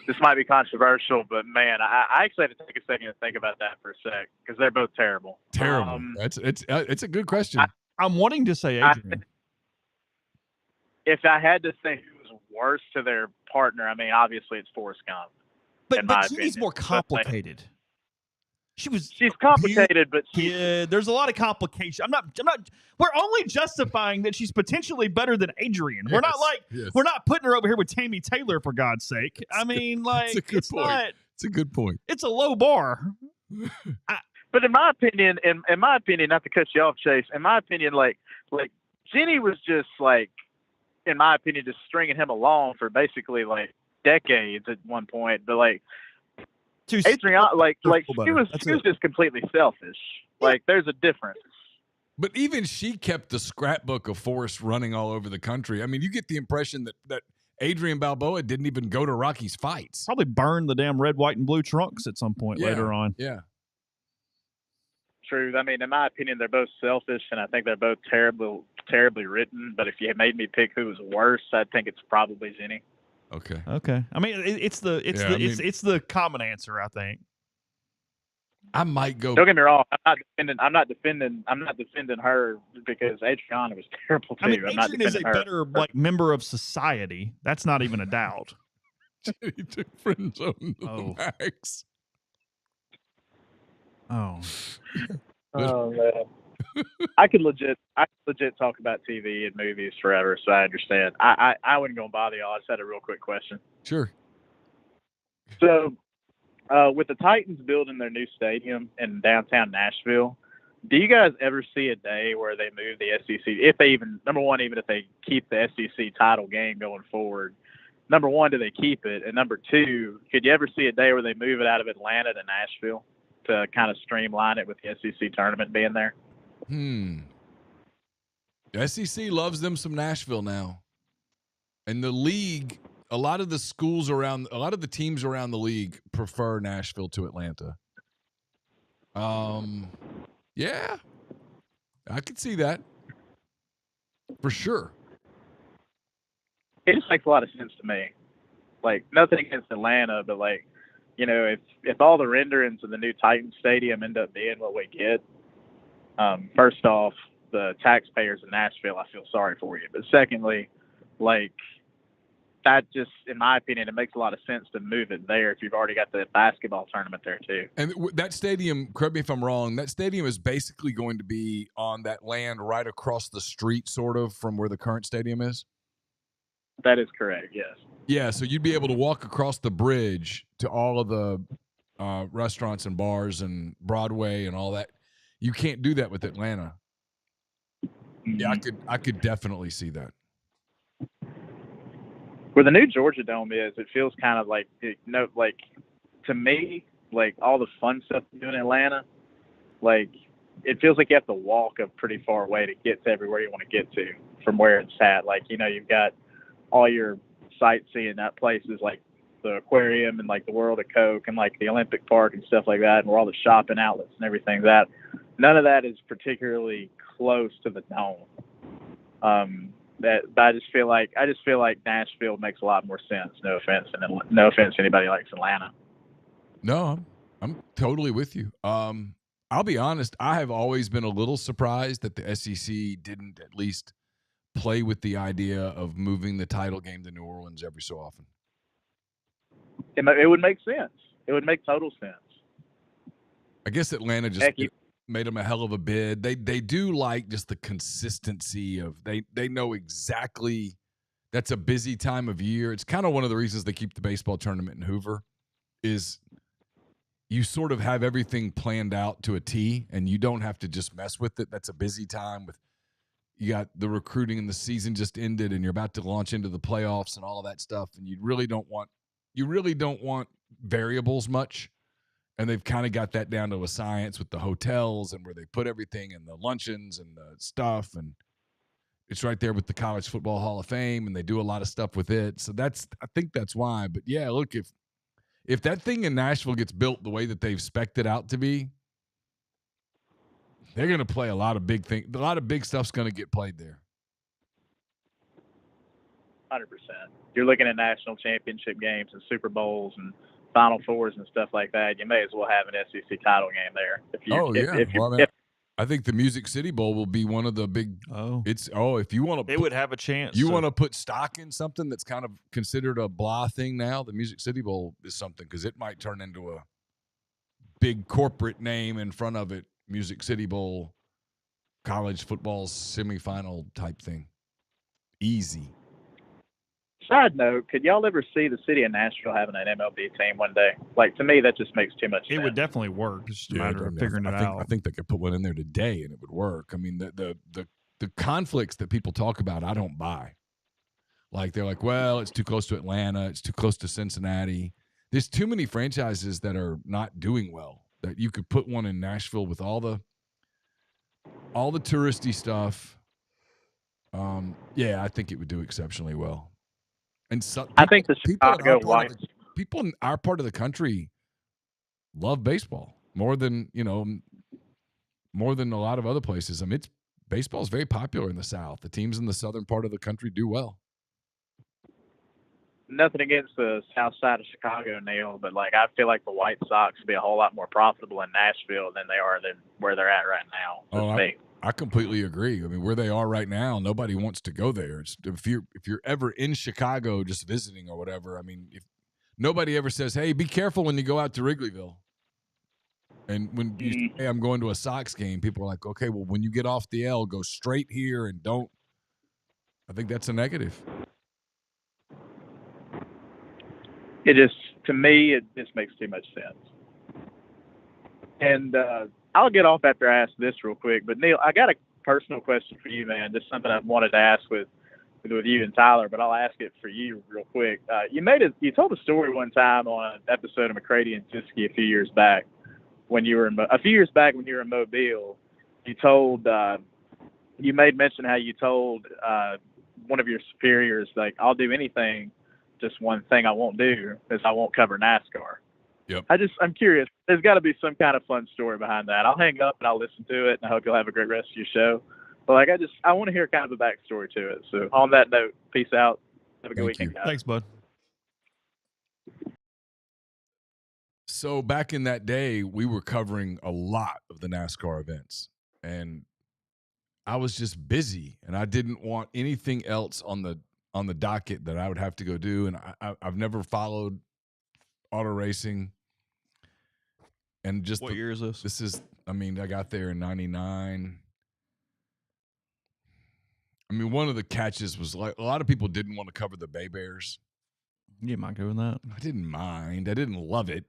This might be controversial, but man, I actually had to take a second to think about that for a sec because they're both terrible. Terrible. It's a good question. I'm wanting to say Adrian. If I had to say who was worse to their partner, I mean, obviously it's Forrest Gump. But Jenny's more complicated. She's complicated, but there's a lot of complication. I'm not. We're only justifying that she's potentially better than Adrian. We're not we're not putting her over here with Tammy Taylor for God's sake. I mean, like, it's a good point. It's a low bar. But in my opinion, not to cut you off, Chase. In my opinion, like Jenny was just like, in my opinion, just stringing him along for basically like decades at one point. But like. Adrian, she was just completely selfish. Like, there's a difference. But even she kept the scrapbook of Forrest running all over the country. I mean, you get the impression that Adrian Balboa didn't even go to Rocky's fights. Probably burned the damn red, white, and blue trunks at some point later on. Yeah. True. I mean, in my opinion, they're both selfish, and I think they're both terribly written. But if you made me pick who was worse, I'd think it's probably Jenny. Okay. I mean, it's the common answer, I think. I might go. Don't get me wrong. I'm not defending her because Adriana was terrible too. I mean, I'm not Adrian is a her. better member of society. That's not even a doubt. He took friend zone to the max. Oh. Oh man. I could legit talk about TV and movies forever, so I understand. I wouldn't go bother y'all. I just had a real quick question. Sure. So, with the Titans building their new stadium in downtown Nashville, do you guys ever see a day where they move the SEC? If they even if they keep the SEC title game going forward, number one, do they keep it? And number two, could you ever see a day where they move it out of Atlanta to Nashville to kind of streamline it with the SEC tournament being there? The SEC loves them some Nashville now. And the league, a lot of the teams around the league prefer Nashville to Atlanta. Yeah. I could see that. For sure. It just makes a lot of sense to me. Like, nothing against Atlanta, but like, if all the renderings of the new Titan Stadium end up being what we get, first off, the taxpayers in Nashville, I feel sorry for you. But secondly, like, that just, in my opinion, it makes a lot of sense to move it there if you've already got the basketball tournament there too. And that stadium, correct me if I'm wrong, that stadium is basically going to be on that land right across the street, sort of, from where the current stadium is? That is correct, yes. Yeah, so you'd be able to walk across the bridge to all of the restaurants and bars and Broadway and all that. You can't do that with Atlanta. Yeah, I could definitely see that. Where the new Georgia Dome is, it feels kind of like, like to me, like all the fun stuff to do in Atlanta, like it feels like you have to walk a pretty far way to get to everywhere you want to get to from where it's at. Like, you've got all your sightseeing at places like the aquarium and like the World of Coke and like the Olympic Park and stuff like that, and where all the shopping outlets and everything that. None of that is particularly close to the Dome. But I just feel like Nashville makes a lot more sense. No offense, and no offense to anybody who likes Atlanta. No, I'm totally with you. I'll be honest. I have always been a little surprised that the SEC didn't at least play with the idea of moving the title game to New Orleans every so often. It would make sense. It would make total sense. I guess Atlanta just made them a hell of a bid. They do like just the consistency of they know exactly that's a busy time of year. It's kind of one of the reasons they keep the baseball tournament in Hoover is you sort of have everything planned out to a T and you don't have to just mess with it. That's a busy time with you got the recruiting and the season just ended and you're about to launch into the playoffs and all of that stuff. And you really don't want variables much. And they've kind of got that down to a science with the hotels and where they put everything and the luncheons and the stuff. And it's right there with the College Football Hall of Fame, and they do a lot of stuff with it. So I think that's why. But yeah, look, if that thing in Nashville gets built the way that they've spec'd it out to be, they're going to play a lot of big things. A lot of big stuff's going to get played there. 100%. You're looking at national championship games and Super Bowls and Final Fours and stuff like that. You may as well have an SEC title game there. I think the Music City Bowl will be one of the big. If you want to, it would have a chance. You want to put stock in something that's kind of considered a blah thing now. The Music City Bowl is something because it might turn into a big corporate name in front of it. Music City Bowl, college football semifinal type thing. Easy. Side note, could y'all ever see the city of Nashville having an MLB team one day? Like, to me, that just makes too much sense. It would definitely work. It's just a matter of figuring it out. I think they could put one in there today and it would work. I mean, the conflicts that people talk about, I don't buy. Like, they're like, well, it's too close to Atlanta. It's too close to Cincinnati. There's too many franchises that are not doing well that you could put one in Nashville with all the touristy stuff. I think it would do exceptionally well. And so I think the Chicago Whites. People in our part of the country love baseball more than a lot of other places. I mean, baseball is very popular in the South. The teams in the southern part of the country do well. Nothing against the south side of Chicago, Neal, but like I feel like the White Sox would be a whole lot more profitable in Nashville than they are than where they're at right now. I completely agree. I mean, where they are right now, nobody wants to go there. If you're ever in Chicago just visiting or whatever, I mean, if nobody ever says, "Hey, be careful when you go out to Wrigleyville." And when you say, "Hey, I'm going to a Sox game," people are like, "Okay, well, when you get off the L, go straight here and don't." I think that's a negative. To me, it just makes too much sense. And I'll get off after I ask this real quick. But Neal, I got a personal question for you, man. Just something I've wanted to ask with you and Tyler, but I'll ask it for you real quick. You told a story one time on an episode of McCready and Siskey a few years back when you were in Mobile. You made mention how you told one of your superiors, like, I'll do anything. Just one thing I won't do is I won't cover NASCAR. Yep. I'm curious. There's got to be some kind of fun story behind that. I'll hang up and I'll listen to it, and I hope you'll have a great rest of your show. But like, I want to hear kind of a backstory to it. So on that note, peace out. Have a good weekend, guys. Thanks, bud. So back in that day, we were covering a lot of the NASCAR events, and I was just busy, and I didn't want anything else on the docket that I would have to go do. And I've never followed auto racing. And just what year is this? This is, I mean, I got there in 99. I mean, one of the catches was like a lot of people didn't want to cover the Bay Bears. You didn't mind doing that? I didn't mind. I didn't love it.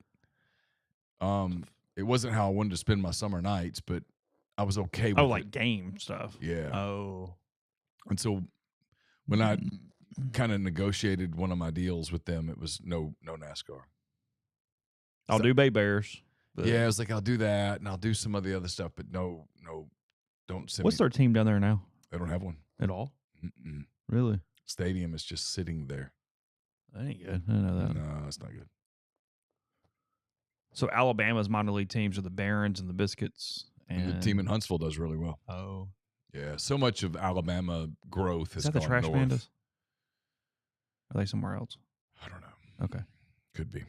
It wasn't how I wanted to spend my summer nights, but I was okay with Oh, it. like game stuff. Yeah. Oh. And so when I kind of negotiated one of my deals with them, it was no NASCAR. I'll do Bay Bears. Yeah, I was like, I'll do that, and I'll do some of the other stuff, but no, don't send What's me. their team down there now? They don't have one At all? Mm-mm. Really? Stadium is just sitting there. That ain't good. I didn't know that. No, that's not good. So Alabama's minor league teams are the Barons and the Biscuits. And The team in Huntsville does really well. Oh. Yeah, so much of Alabama growth has Is that the gone Trash north. Pandas? Are they somewhere else? I don't know. Okay. Could be.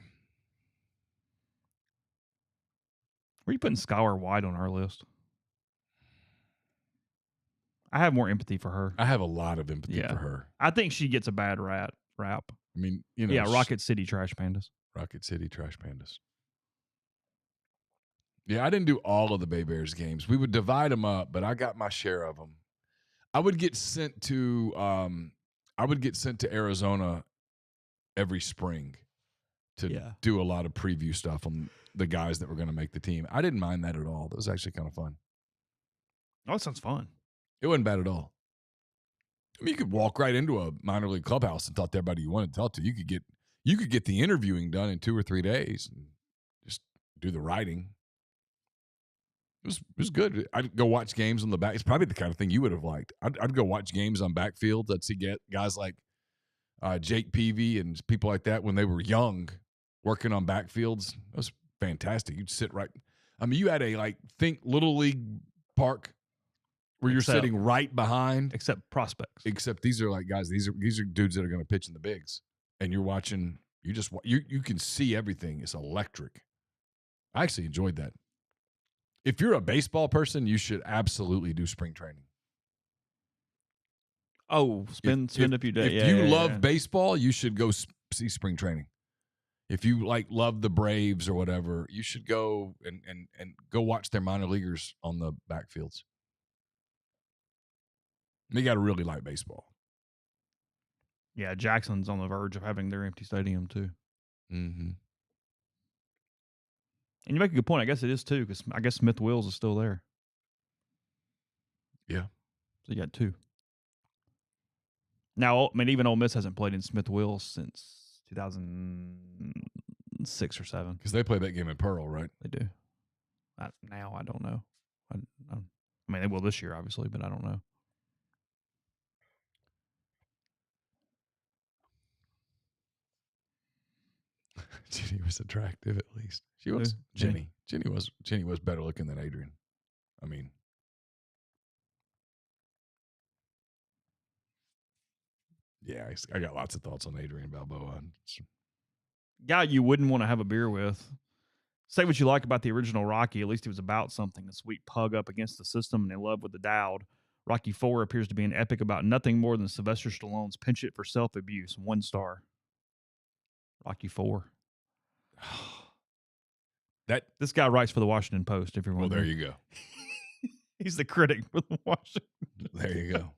Where are you putting Skylar White on our list? I have more empathy for her. I have a lot of empathy for her. I think she gets a bad rap. I mean, you know. Yeah, Rocket City Trash Pandas. Rocket City Trash Pandas. Yeah, I didn't do all of the Bay Bears games. We would divide them up, but I got my share of them. I would get sent to Arizona every spring to do a lot of preview stuff on the guys that were going to make the team. I didn't mind that at all. That was actually kind of fun. Oh, that sounds fun. It wasn't bad at all. I mean, you could walk right into a minor league clubhouse and talk to everybody you wanted to talk to. You could get the interviewing done in 2 or 3 days and just do the writing. It was good. I'd go watch games on the back. It's probably the kind of thing you would have liked. I'd go watch games on backfield. I'd see guys like Jake Peavy and people like that when they were young working on backfields. That was fantastic. You'd sit right. I mean, you had a think Little League park where you're sitting right behind. Except prospects. Except these are guys. These are dudes that are going to pitch in the bigs, and you're watching. You can see everything. It's electric. I actually enjoyed that. If you're a baseball person, you should absolutely do spring training. Oh, spend a few days. If you love baseball, you should go see spring training. If you love the Braves or whatever, you should go and go watch their minor leaguers on the backfields. You got to really like baseball. Yeah, Jackson's on the verge of having their empty stadium too. Mm-hmm. And you make a good point. I guess it is too, because I guess Smith Wills is still there. Yeah. So you got 2. Now, I mean, even Ole Miss hasn't played in Smith Wills since 2006 or 7. Because they play that game in Pearl, right? They do. Now, I don't know. I mean, they will this year, obviously, but I don't know. Jenny was attractive, at least. She was. Jenny was better looking than Adrian. I mean, yeah, I got lots of thoughts on Adrian Balboa. Guy you wouldn't want to have a beer with. Say what you like about the original Rocky. At least he was about something. A sweet pug up against the system and in love with the Dowd. Rocky 4 appears to be an epic about nothing more than Sylvester Stallone's penchant for self-abuse. 1 star. Rocky 4. This guy writes for the Washington Post, if you're wondering. Well, there you go. He's the critic for the Washington. There you go.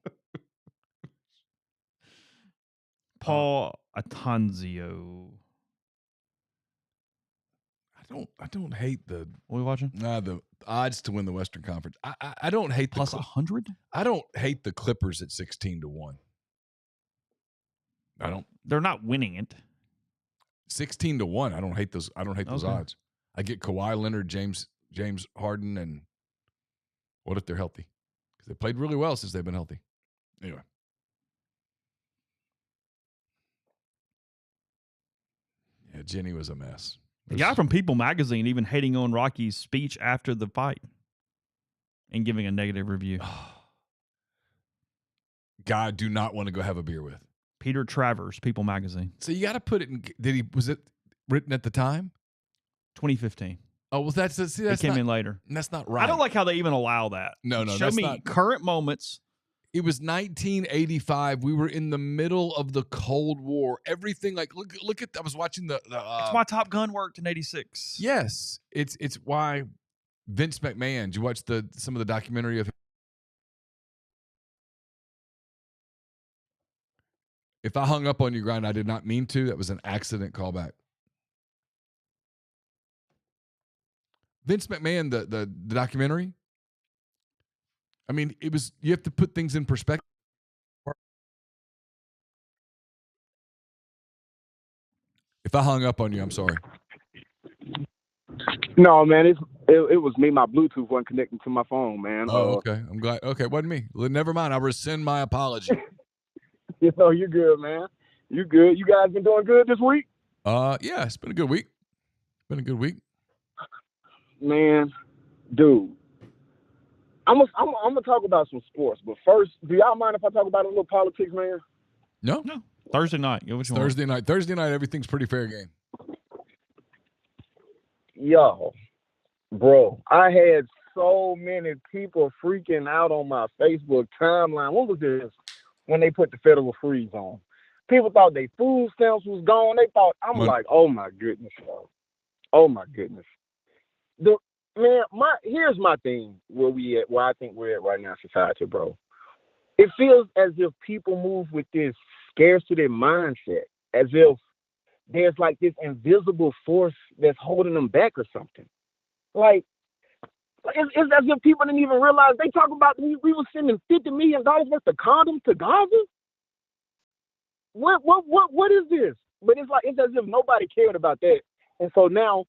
Paul Atanzio. I don't hate the. What are we watching? The odds to win the Western Conference. I don't hate plus 100. I don't hate the Clippers at 16-1. I don't. They're not winning it. 16-1. I don't hate those. I don't hate those odds. I get Kawhi Leonard, James Harden, and what if they're healthy? Because they played really well since they've been healthy. Anyway. Yeah, Jenny was a mess. The guy from People Magazine even hating on Rocky's speech after the fight and giving a negative review. Guy I do not want to go have a beer with. Peter Travers, People Magazine. So you got to put it in. Was it written at the time? 2015. Oh, well, that's it came in later. That's not right. I don't like how they even allow that. No, Show me current moments. It was 1985. We were in the middle of the Cold War. Everything look at. I was watching the. It's why Top Gun worked in '86. Yes, it's why Vince McMahon. Did you watch some of the documentary of him? If I hung up on you, Grind, I did not mean to. That was an accident callback. Vince McMahon, the documentary, I mean, you have to put things in perspective. If I hung up on you, I'm sorry. No, man, it was me. My Bluetooth wasn't connecting to my phone, man. Oh, okay. I'm glad. Okay, it wasn't me. Well, never mind. I'll rescind my apology. You're good, man. You good? You guys been doing good this week? Yeah, it's been a good week. Man, dude, I'm gonna talk about some sports, but first, do y'all mind if I talk about a little politics, man? No. Thursday night. Thursday night. Thursday night, everything's pretty fair game. Yo, bro, I had so many people freaking out on my Facebook timeline. What was this? When they put the federal freeze on, people thought their food stamps was gone. They thought, like, oh my goodness, bro. Oh my goodness. Here's my thing where I think we're at right now in society, bro. It feels as if people move with this scarcity mindset, as if there's like this invisible force that's holding them back or something. Like, it's as if people didn't even realize. They talk about we were sending $50 million worth of condoms to Gaza. What is this? But it's as if nobody cared about that. And so now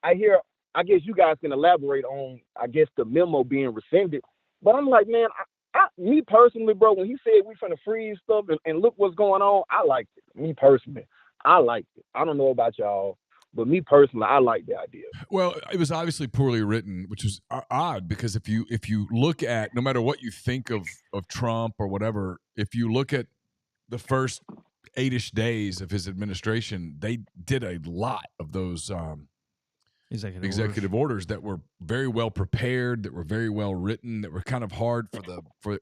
I guess you guys can elaborate on, I guess, the memo being rescinded. But I'm like, man, me personally, bro, when he said we finna freeze stuff and look what's going on, I liked it. Me personally, I liked it. I don't know about y'all, but me personally, I like the idea. Well, it was obviously poorly written, which is odd because if you look at, no matter what you think of Trump or whatever, if you look at the first 8-ish days of his administration, they did a lot of those executive orders that were very well prepared, that were very well written, that were kind of hard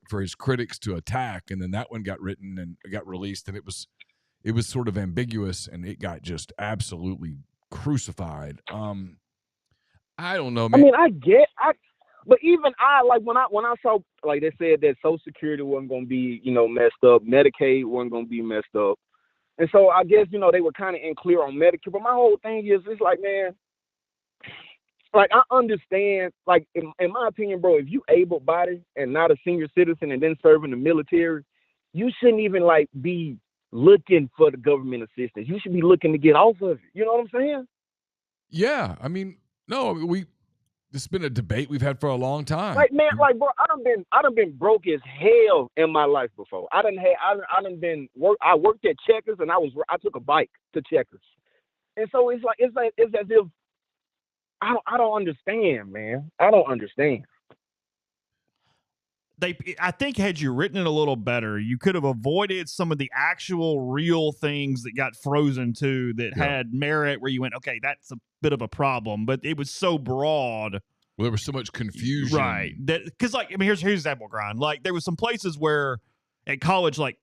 for his critics to attack, and then that one got written and got released, and it was sort of ambiguous, and it got just absolutely crucified. I don't know, man. I mean, but even like when I saw, like, they said that Social Security wasn't going to be, messed up, Medicaid wasn't going to be messed up, and so I guess they were kind of unclear on Medicare. But my whole thing is, it's like, man, like, I understand, like, in my opinion, bro, if you able-bodied and not a senior citizen and then serving the military, you shouldn't even like be looking for the government assistance. You should be looking to get off of it. You know what I'm saying? Yeah, I mean, no, this has been a debate we've had for a long time. Like, man, like, bro, I done been broke as hell in my life before. I worked at Checkers and I took a bike to Checkers, and so it's as if I don't understand, man. I don't understand. I think had you written it a little better, you could have avoided some of the actual real things that got frozen too, that had merit, where you went, okay, that's a bit of a problem, but it was so broad. Well, there was so much confusion. Right. That, because, like, I mean, here's an example, Grind. Like, there was some places where at college, like,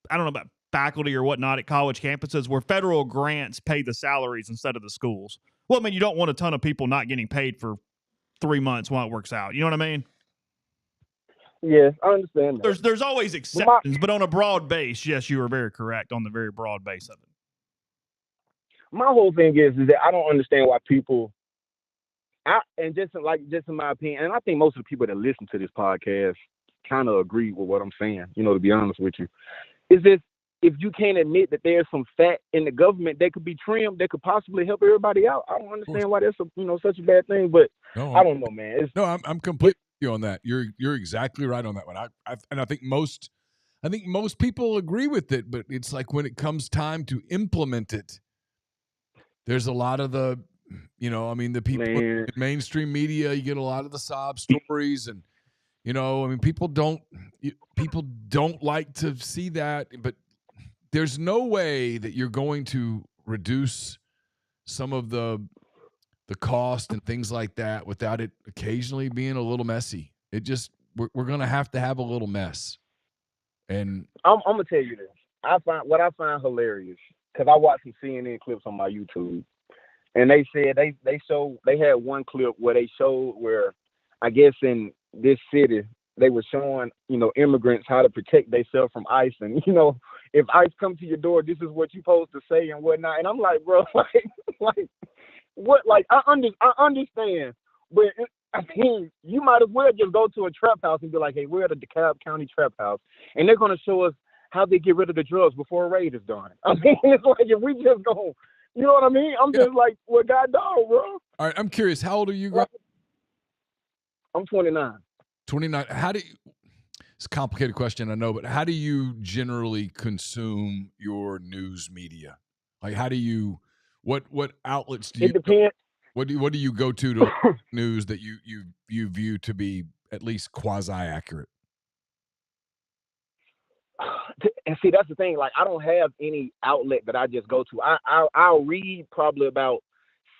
I don't know about faculty or whatnot at college campuses, where federal grants pay the salaries instead of the schools. Well, I mean, you don't want a ton of people not getting paid for 3 months while it works out. You know what I mean? Yes, I understand that. There's always exceptions, but on a broad base, yes, you are very correct on the very broad base of it. My whole thing is that I don't understand why people, just in my opinion, and I think most of the people that listen to this podcast kind of agree with what I'm saying, to be honest with you, is that if you can't admit that there's some fat in the government that could be trimmed, that could possibly help everybody out, I don't understand why that's such a bad thing. But I don't know, man. I'm completely with you on that. You're exactly right on that one. I think most people agree with it, but it's like when it comes time to implement it, there's a lot of the, the people in mainstream media, you get a lot of the sob stories, and people don't like to see that, but there's no way that you're going to reduce some of the cost and things like that without it occasionally being a little messy. It just, we're going to have a little mess. And I'm going to tell you this. I find hilarious, because I watched some CNN clips on my YouTube, and they said they had one clip where they showed where, I guess in this city, they were showing, immigrants how to protect themselves from ICE. And, if ICE come to your door, this is what you're supposed to say and whatnot. And I'm like, bro, like what? Like, I understand, but I mean, you might as well just go to a trap house and be like, hey, we're at a DeKalb County trap house, and they're going to show us how they get rid of the drugs before a raid is done. I mean, it's like if we just go, you know what I mean? I'm just like, well, God dog, bro. All right, I'm curious. How old are you? Like, I'm 29. 29. How do you? It's a complicated question, I know, but how do you generally consume your news media? Like, how do you? What outlets do you? It depends. What do you go to news that you view to be at least quasi accurate? And see, that's the thing. Like, I don't have any outlet that I just go to. I'll read probably about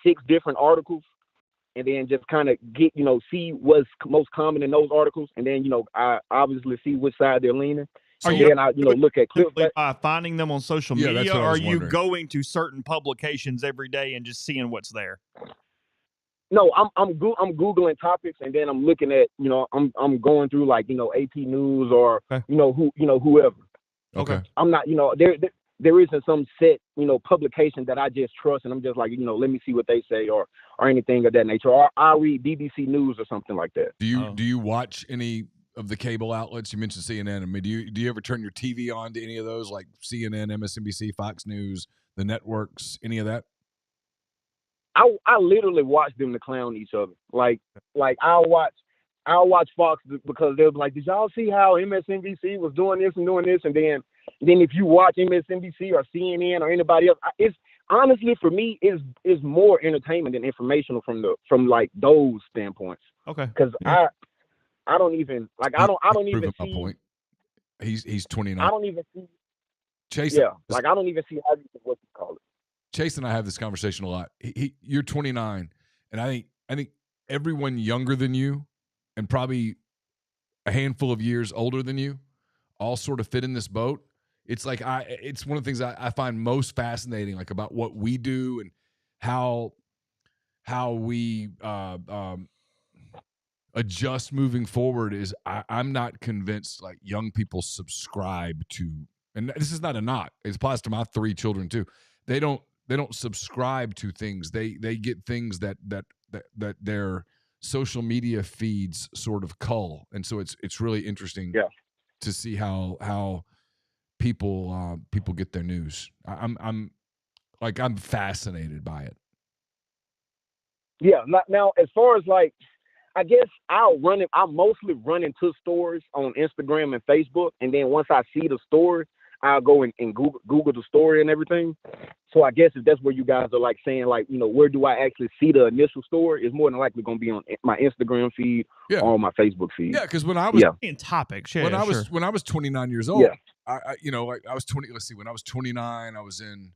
6 different articles, and then just kind of get, see what's most common in those articles, and then I obviously see which side they're leaning. Are and you then I look at clips by finding them on social Yeah, that's media? what Or I are was you wondering. going to certain publications every day and just seeing what's there? No, I'm Googling topics, and then I'm looking at, I'm going through like, AP News or, Okay. whoever. Okay. I'm not, there isn't some set, publication that I just trust, and I'm just like, let me see what they say or anything of that nature. Or I'll read BBC News or something like that. Do you watch any of the cable outlets? You mentioned CNN. I mean, do you ever turn your TV on to any of those, like CNN, MSNBC, Fox News, the networks, any of that? I literally watch them to clown each other. Like I'll watch Fox because they'll be like, did y'all see how MSNBC was doing this and doing this? And then if you watch MSNBC or CNN or anybody else, it's honestly for me is more entertainment than informational from like those standpoints. Okay. Because I don't even like I don't even my see. point. He's 29. I don't even see. Chase, Yeah, like I don't even see how you what you call it. Chase and I have this conversation a lot. You're 29, and I think everyone younger than you, and probably a handful of years older than you, all sort of fit in this boat. It's like it's one of the things I find most fascinating, like about what we do and how we adjust moving forward. Is I'm not convinced like young people subscribe to, and this is not a knock. It applies to my 3 children too. They don't subscribe to things. They get things that their social media feeds sort of cull, and so it's really interesting to see how people get their news. I'm fascinated by it. Yeah. Now, as far as like, I guess I'll mostly run into stores on Instagram and Facebook, and then once I see the story, I'll go and Google the story and everything. So I guess if that's where you guys are like saying like, where do I actually see the initial story, it's more than likely going to be on my Instagram feed or on my Facebook feed. Yeah, because when I was in topics, when I was 29 years old, I was 20. Let's see, when I was 29, I was in.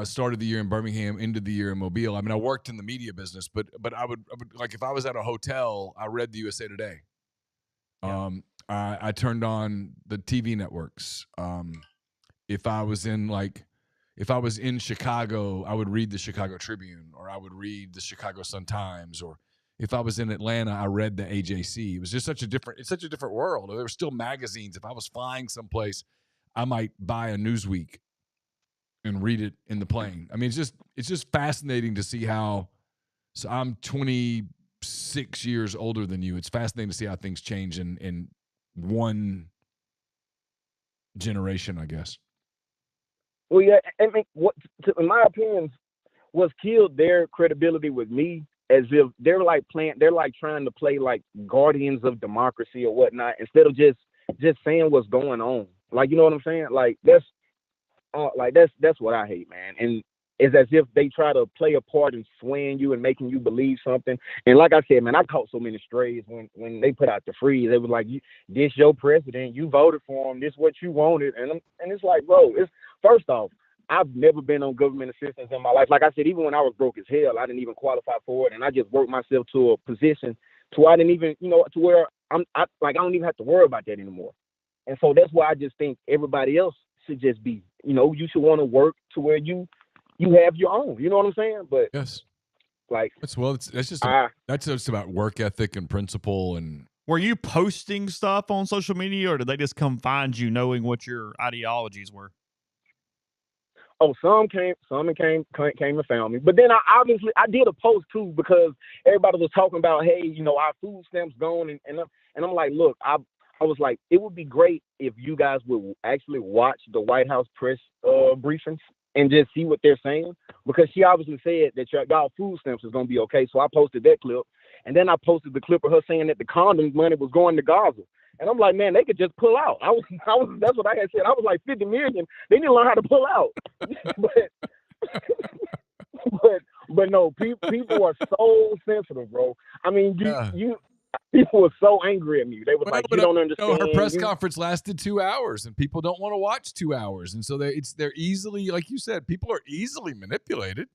Started the year in Birmingham, ended the year in Mobile. I mean, I worked in the media business, but I would like if I was at a hotel, I read the USA Today. I turned on the TV networks. If I was in Chicago, I would read the Chicago Tribune, or I would read the Chicago Sun-Times, or if I was in Atlanta, I read the AJC. It was just such a different world. There were still magazines. If I was flying someplace, I might buy a Newsweek and read it in the plane. I mean, it's just fascinating to see how. So I'm 26 years older than you. It's fascinating to see how things change in one generation, I guess. Well, yeah, I mean, in my opinion, what's killed their credibility with me, as if they're like trying to play like guardians of democracy or whatnot, instead of just saying what's going on. Like, you know what I'm saying? Like that's what I hate, man. And it's as if they try to play a part in swaying you and making you believe something. And like I said, man, I caught so many strays when they put out the freeze. They was like, this your president, you voted for him, this what you wanted. And it's like, bro, first off, I've never been on government assistance in my life. Like I said, even when I was broke as hell, I didn't even qualify for it. And I just worked myself to a position to where I didn't even, to where I don't even have to worry about that anymore. And so that's why I just think everybody else should just be, you should want to work to where you have your own, you know what I'm saying? But yes, like that's just about work ethic and principle. And were you posting stuff on social media, or did they just come find you knowing what your ideologies were? some came and found me. But then I did a post too because everybody was talking about, hey, our food stamps gone, and I'm like, look, I was like, it would be great if you guys would actually watch the White House press briefings and just see what they're saying, because she obviously said that y'all food stamps is gonna be okay. So I posted that clip, and then I posted the clip of her saying that the condom money was going to Gaza. And I'm like, man, they could just pull out. I was that's what I had said. I was like, 50 million. They need to learn how to pull out. but no, people are so sensitive, bro. I mean, you people were so angry at me. They were like, you don't understand. Her press conference lasted 2 hours, and people don't want to watch 2 hours, and so they're easily, like you said, people are easily manipulated.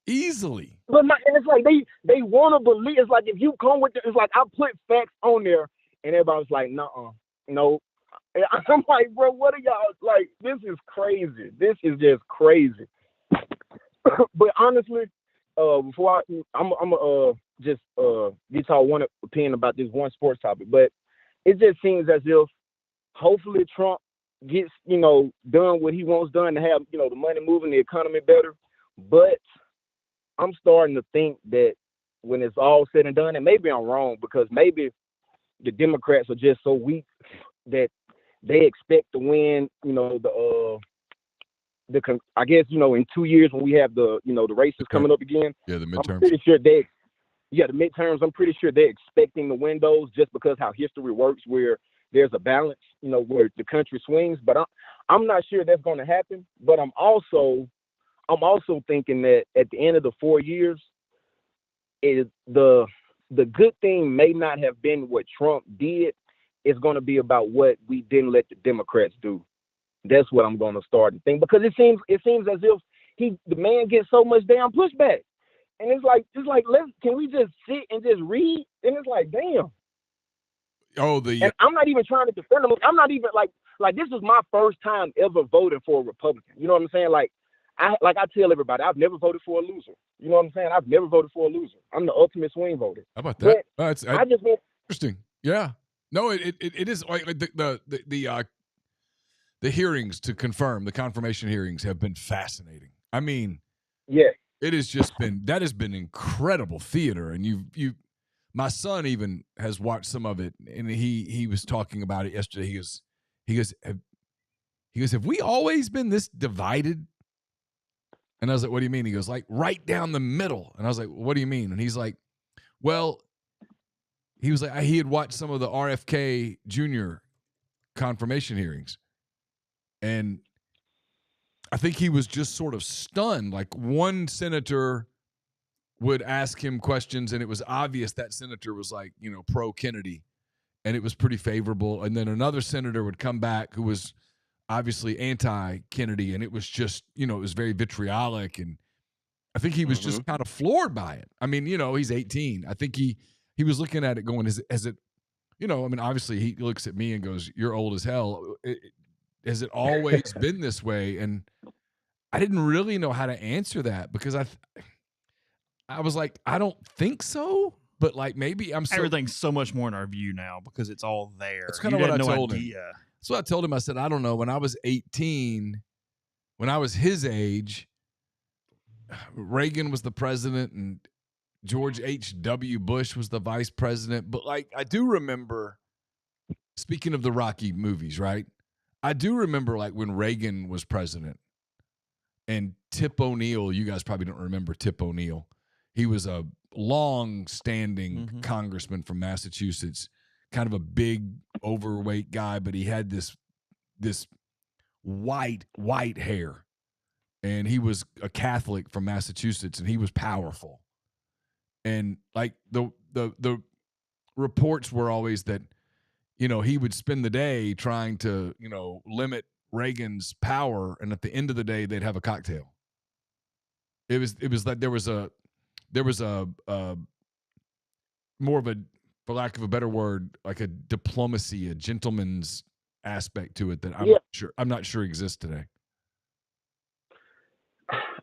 Easily. But and it's like they want to believe. It's like if you come with it's like I put facts on there. And everybody's like, no. I'm like, bro, what are y'all like? This is crazy. This is just crazy. But honestly, before I'm just get y'all one opinion about this one sports topic. But it just seems as if hopefully Trump gets done what he wants done to have the money moving, the economy better. But I'm starting to think that when it's all said and done, and maybe I'm wrong, because maybe the Democrats are just so weak that they expect to win, I guess, in 2 years when we have the races coming up again. Yeah, the midterms. I'm pretty sure the midterms, I'm pretty sure they're expecting the win those just because how history works, where there's a balance, where the country swings. But I'm not sure that's going to happen. But I'm also thinking that at the end of the 4 years, the good thing may not have been what Trump did. It's going to be about what we didn't let the Democrats do. That's what I'm going to start to think, because it seems as if the man gets so much damn pushback, and it's like can we just sit and just read? And it's like, damn. And I'm not even trying to defend him. I'm not even like this is my first time ever voting for a Republican. You know what I'm saying? I tell everybody, I've never voted for a loser. You know what I'm saying? I've never voted for a loser. I'm the ultimate swing voter. How about that? I just want interesting. Yeah. No, it is like the hearings to confirm, the confirmation hearings have been fascinating. I mean, yeah, it has just been, that has been incredible theater. And my son even has watched some of it, and he was talking about it yesterday. He goes, have we always been this divided? And I was like, what do you mean? He goes, like, right down the middle. And I was like, what do you mean? And he's like, well, he was like, he had watched some of the RFK Jr. confirmation hearings. And I think he was just sort of stunned. Like, one senator would ask him questions, and it was obvious that senator was like, pro-Kennedy, and it was pretty favorable. And then another senator would come back who was obviously anti-Kennedy, and it was just, it was very vitriolic, and I think he was just kind of floored by it. I mean, he's 18. I think he was looking at it going, has it, I mean, obviously he looks at me and goes, you're old as hell. Has it always been this way? And I didn't really know how to answer that, because I was like, I don't think so, but like maybe everything's so much more in our view now because it's all there. That's kind of what I told him. So I told him, I said, I don't know. When I was 18, when I was his age, Reagan was the president and George H.W. Bush was the vice president. But like, I do remember, speaking of the Rocky movies, right? I do remember like when Reagan was president and Tip O'Neill, you guys probably don't remember Tip O'Neill. He was a long-standing congressman from Massachusetts, kind of a big, overweight guy, but he had this white hair, and he was a Catholic from Massachusetts, and he was powerful. And like the reports were always that, he would spend the day trying to, limit Reagan's power, and at the end of the day, they'd have a cocktail. It was like there was a more of a, for lack of a better word, like a diplomacy, a gentleman's aspect to it that I'm not sure exists today.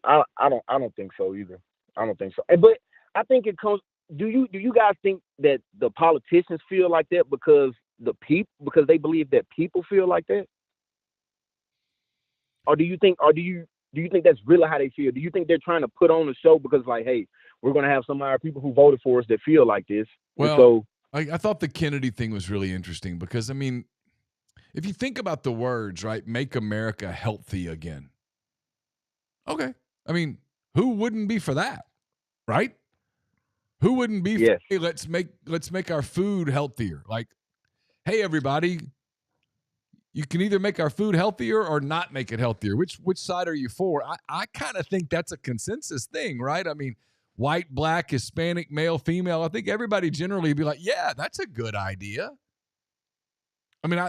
I don't think so either. I don't think so. But I think it comes. Do you guys think that the politicians feel like that because they believe that people feel like that? Or do you Do you think that's really how they feel? Do you think they're trying to put on a show because, like, hey, we're going to have some of our people who voted for us that feel like this? Well, so I thought the Kennedy thing was really interesting because, I mean, if you think about the words, right, make America healthy again. Okay. I mean, who wouldn't be for that, right? Who wouldn't be for, hey, let's make our food healthier. Like, hey, everybody, you can either make our food healthier or not make it healthier. Which side are you for? I kind of think that's a consensus thing, right? I mean, white, black, Hispanic, male, female. I think everybody generally would be like, yeah, that's a good idea. I mean,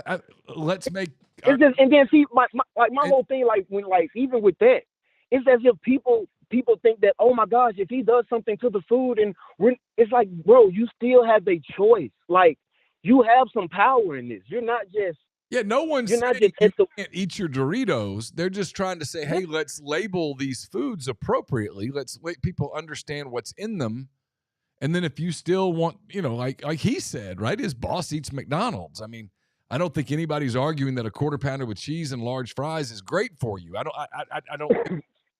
let's make. It's just, and then see, my whole thing, like when, like, even with that, it's as if people think that, oh my gosh, if he does something to the food, and it's like, bro, you still have a choice. Like, you have some power in this. You're not just. Yeah, no one's saying you can't eat your Doritos. They're just trying to say, hey, let's label these foods appropriately. Let's let people understand what's in them. And then if you still want, you know, like he said, right, his boss eats McDonald's. I mean, I don't think anybody's arguing that a quarter pounder with cheese and large fries is great for you. I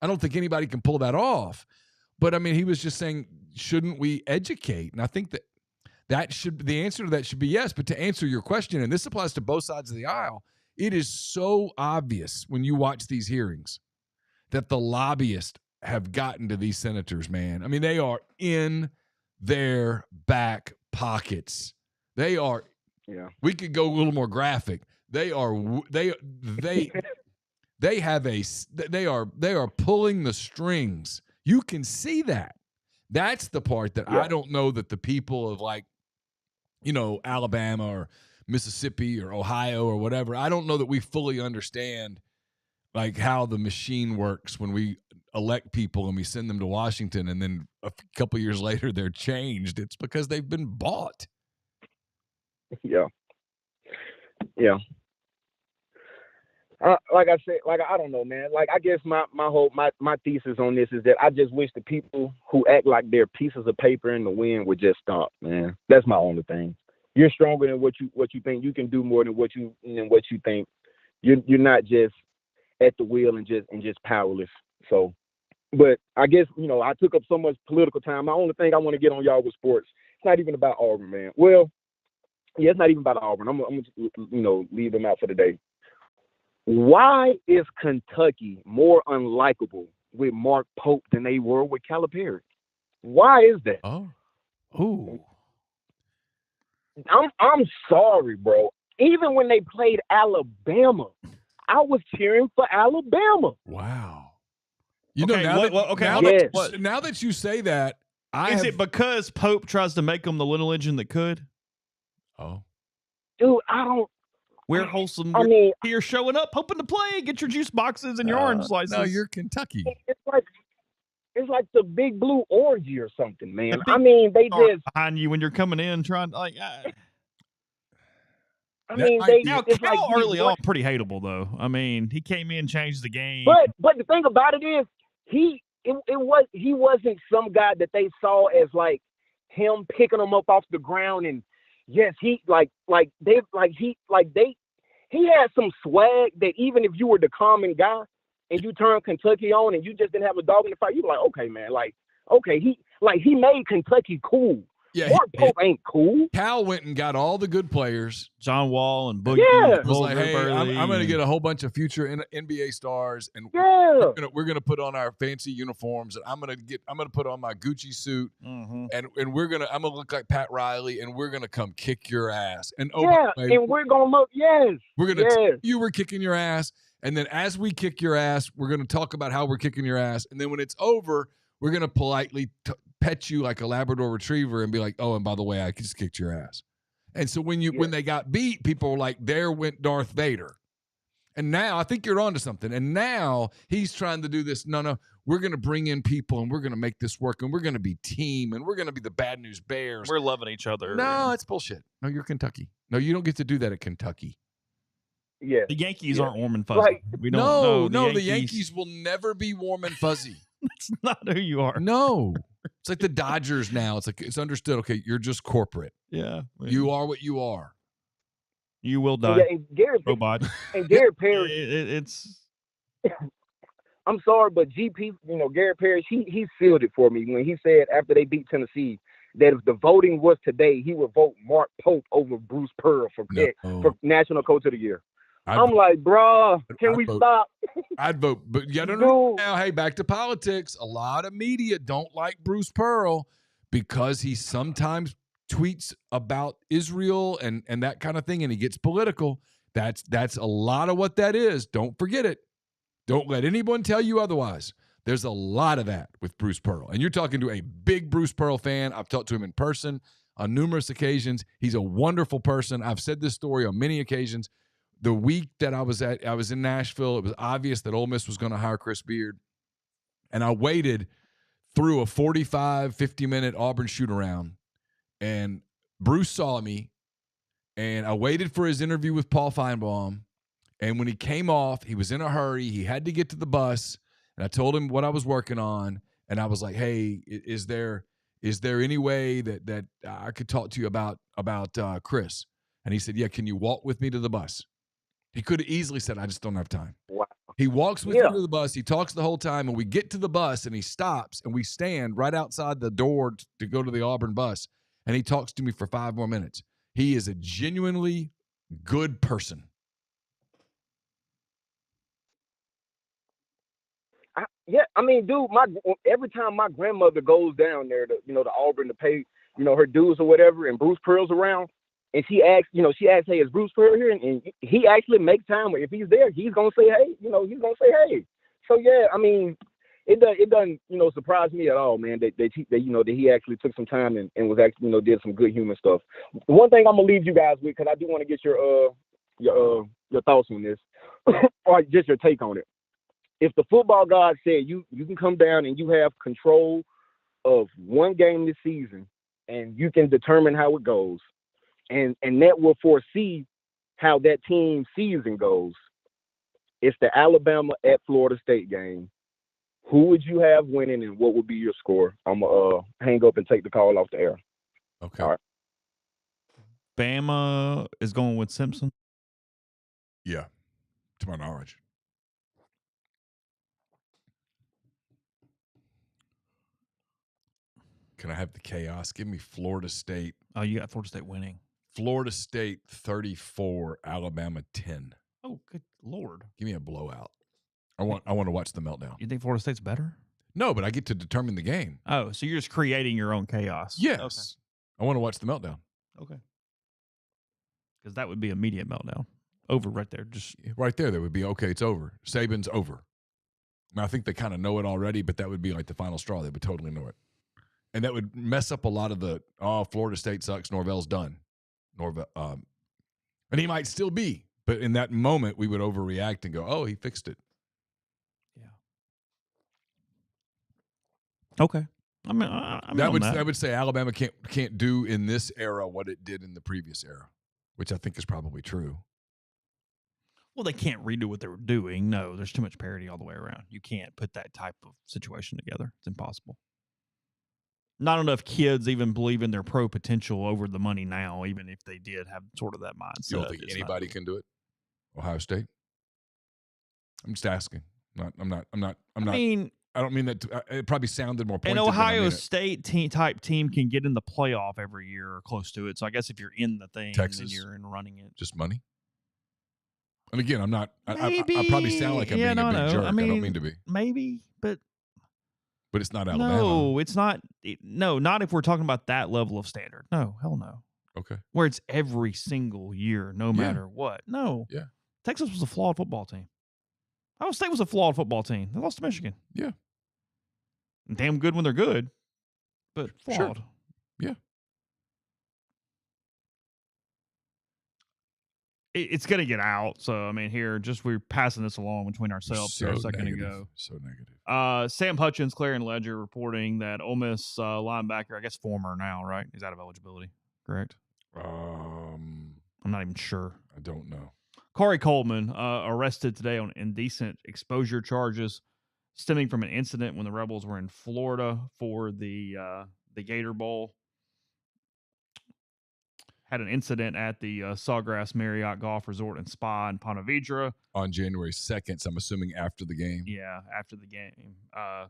don't think anybody can pull that off. But I mean, he was just saying, shouldn't we educate? And I think the answer to that should be yes. But to answer your question, and this applies to both sides of the aisle, it is so obvious when you watch these hearings that the lobbyists have gotten to these senators, man. I mean, they are in their back pockets. They are. Yeah. We could go a little more graphic. They are pulling the strings. You can see that. That's the part that I don't know that the people of, like, you know, Alabama or Mississippi or Ohio or whatever, I don't know that we fully understand, like, how the machine works when we elect people and we send them to Washington and then a couple years later they're changed. It's because they've been bought. Yeah. Yeah. Like I said, like, I don't know, man. Like, I guess my thesis on this is that I just wish the people who act like they're pieces of paper in the wind would just stop, man. That's my only thing. You're stronger than what you think. You can do more than what you think. You're not just at the wheel and just powerless. So, but I guess, you know, I took up so much political time. My only thing I want to get on y'all with sports. It's not even about Auburn, man. Well, yeah, it's not even about Auburn. I'm gonna, you know, leave them out for the day. Why is Kentucky more unlikable with Mark Pope than they were with Calipari? Why is that? I'm sorry, bro. Even when they played Alabama, I was cheering for Alabama. Wow. Now that you say that, is it because Pope tries to make them the little engine that could? Oh, dude, I don't. We're wholesome. I mean, here showing up, hoping to play. Get your juice boxes and your orange slices. No, you're Kentucky. It's like the big blue orangey or something, man. I mean, they just behind you when you're coming in, trying like. I mean, they now it's Cal like early on pretty hateable though. I mean, he came in, changed the game. But the thing about it is, he wasn't some guy that they saw as like him picking them up off the ground and. Yes, he he had some swag that even if you were the common guy and you turned Kentucky on and you just didn't have a dog in the fight, you were like, okay, man, he made Kentucky cool. Yeah, Mark Pope ain't cool. Cal went and got all the good players, John Wall and Boogie. Yeah, was like, hey, I'm going to get a whole bunch of future NBA stars, and we're gonna put on our fancy uniforms, and I'm gonna put on my Gucci suit, and I'm gonna look like Pat Riley, and we're gonna come kick your ass. And and we're gonna look we're gonna tell you we're kicking your ass, and then as we kick your ass, we're gonna talk about how we're kicking your ass, and then when it's over, we're gonna politely pet you like a Labrador Retriever and be like, oh, and by the way, I just kicked your ass. And so when they got beat, people were like, there went Darth Vader. And now I think you're onto something. And now he's trying to do this. No, we're going to bring in people and we're going to make this work and we're going to be team and we're going to be the Bad News Bears. We're loving each other. No, it's bullshit. No, you're Kentucky. No, you don't get to do that at Kentucky. Yeah. The Yankees aren't warm and fuzzy. The Yankees will never be warm and fuzzy. That's not who you are. No. It's like the Dodgers now. It's like it's understood. Okay, you're just corporate. Yeah. You are what you are. You will die. Yeah, and Garrett Robot. And Garrett Parrish. It's I'm sorry, but GP, Gary Parrish, he sealed it for me when he said after they beat Tennessee that if the voting was today, he would vote Mark Pope over Bruce Pearl for National Coach of the Year. I'm like, bro, can we stop? I'd vote, but you don't know now. Hey, back to politics. A lot of media don't like Bruce Pearl because he sometimes tweets about Israel and that kind of thing, and he gets political. That's a lot of what that is. Don't forget it. Don't let anyone tell you otherwise. There's a lot of that with Bruce Pearl. And you're talking to a big Bruce Pearl fan. I've talked to him in person on numerous occasions. He's a wonderful person. I've said this story on many occasions. The week that I was in Nashville, it was obvious that Ole Miss was going to hire Chris Beard. And I waited through a 45, 50-minute Auburn shoot-around. And Bruce saw me. And I waited for his interview with Paul Feinbaum. And when he came off, he was in a hurry. He had to get to the bus. And I told him what I was working on. And I was like, hey, is there any way that I could talk to you about Chris? And he said, yeah, can you walk with me to the bus? He could have easily said, I just don't have time. Wow. He walks with me to the bus. He talks the whole time. And we get to the bus, and he stops. And we stand right outside the door to go to the Auburn bus. And he talks to me for 5 more minutes. He is a genuinely good person. Dude, every time my grandmother goes down there to Auburn to pay, her dues or whatever, and Bruce Pearl's around, and she asks, hey, is Bruce Pearl here? And he actually makes time. If he's there, he's gonna say, hey, he's gonna say, hey. So yeah, it doesn't, surprise me at all, man, that he actually took some time and was actually, did some good human stuff. One thing I'm gonna leave you guys with, because I do want to get your thoughts on this, or just your take on it. If the football god said you can come down and you have control of one game this season and you can determine how it goes, and that will foresee how that team's season goes, it's the Alabama at Florida State game. Who would you have winning and what would be your score? I'm going to hang up and take the call off the air. Okay. All right. Bama is going with Simpson? Yeah, to my knowledge. Can I have the chaos? Give me Florida State. Oh, you got Florida State winning. Florida State 34, Alabama 10. Oh, good Lord. Give me a blowout. I want to watch the meltdown. You think Florida State's better? No, but I get to determine the game. Oh, so you're just creating your own chaos. Yes. Okay. I want to watch the meltdown. Okay. Because that would be immediate meltdown. Over right there. Just right there, that would be, okay, it's over. Saban's over. I think they kind of know it already, but that would be like the final straw. They would totally know it. And that would mess up a lot of the, Florida State sucks, Norvell's done. And he might still be. But in that moment, we would overreact and go, oh, he fixed it. Yeah. Okay. I would say Alabama can't do in this era what it did in the previous era, which I think is probably true. Well, they can't redo what they were doing. No, there's too much parity all the way around. You can't put that type of situation together. It's impossible. Not enough kids even believe in their pro potential over the money now, even if they did have sort of that mindset. You don't think anybody can do it? Ohio State? I'm just asking. I'm not. I don't mean that. It probably sounded more pointed. An Ohio State type team can get in the playoff every year or close to it. So I guess if you're in the thing, Texas, and you're in running it, just money. And again, I'm not. I probably sound like I'm being a big jerk. I don't mean to be. Maybe, but it's not Alabama. No, it's not. No, not if we're talking about that level of standard. No, hell no. Okay. Where it's every single year, no matter what. No. Yeah. Texas was a flawed football team. Ohio State was a flawed football team. They lost to Michigan. Yeah. And damn good when they're good, but flawed. Sure. Yeah. It's going to get out. So, here, we're passing this along between ourselves here a second ago. So negative. Sam Hutchins, Clarion Ledger, reporting that Ole Miss linebacker, I guess former now, right? He's out of eligibility, correct? I'm not even sure. I don't know. Corey Coleman, arrested today on indecent exposure charges stemming from an incident when the Rebels were in Florida for the Gator Bowl. had an incident at the Sawgrass Marriott Golf Resort and Spa in Ponte Vedra. On January 2nd, so I'm assuming after the game. Yeah, after the game.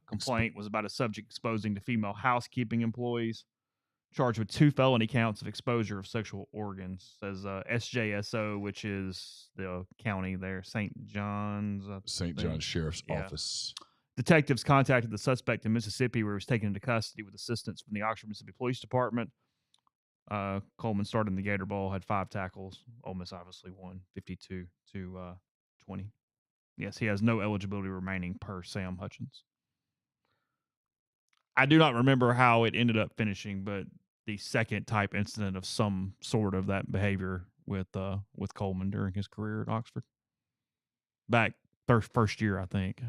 Complaint was about a subject exposing to female housekeeping employees. Charged with 2 felony counts of exposure of sexual organs. Says SJSO, which is the county there, St. John's. St. John's Sheriff's Office. Detectives contacted the suspect in Mississippi, where he was taken into custody with assistance from the Oxford, Mississippi Police Department. Coleman started in the Gator Bowl, had 5 tackles. Ole Miss obviously won 52-20. Yes, he has no eligibility remaining per Sam Hutchins. I do not remember how it ended up finishing, but the second type incident of some sort of that behavior with Coleman during his career at Oxford. Back first year, I think.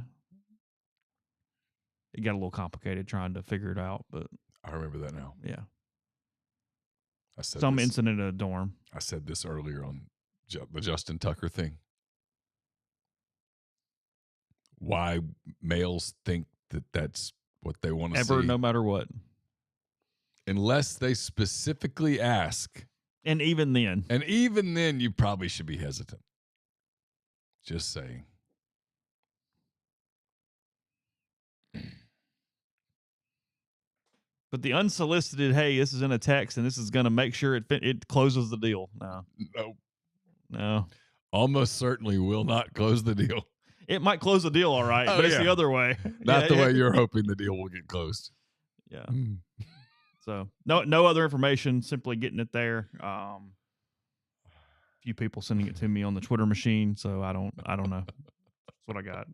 It got a little complicated trying to figure it out, but I remember that now. Yeah. I said some incident in a dorm. I said this earlier on the Justin Tucker thing. Why males think that that's what they want to see. No matter what. Unless they specifically ask. And even then, you probably should be hesitant. Just saying. But the unsolicited, hey, this is in a text and this is going to make sure it closes the deal. No. Almost certainly will not close the deal. It might close the deal, all right, but it's the other way. Not the way you're hoping the deal will get closed. Yeah. So no other information, simply getting it there. A few people sending it to me on the Twitter machine, so I don't know. That's what I got.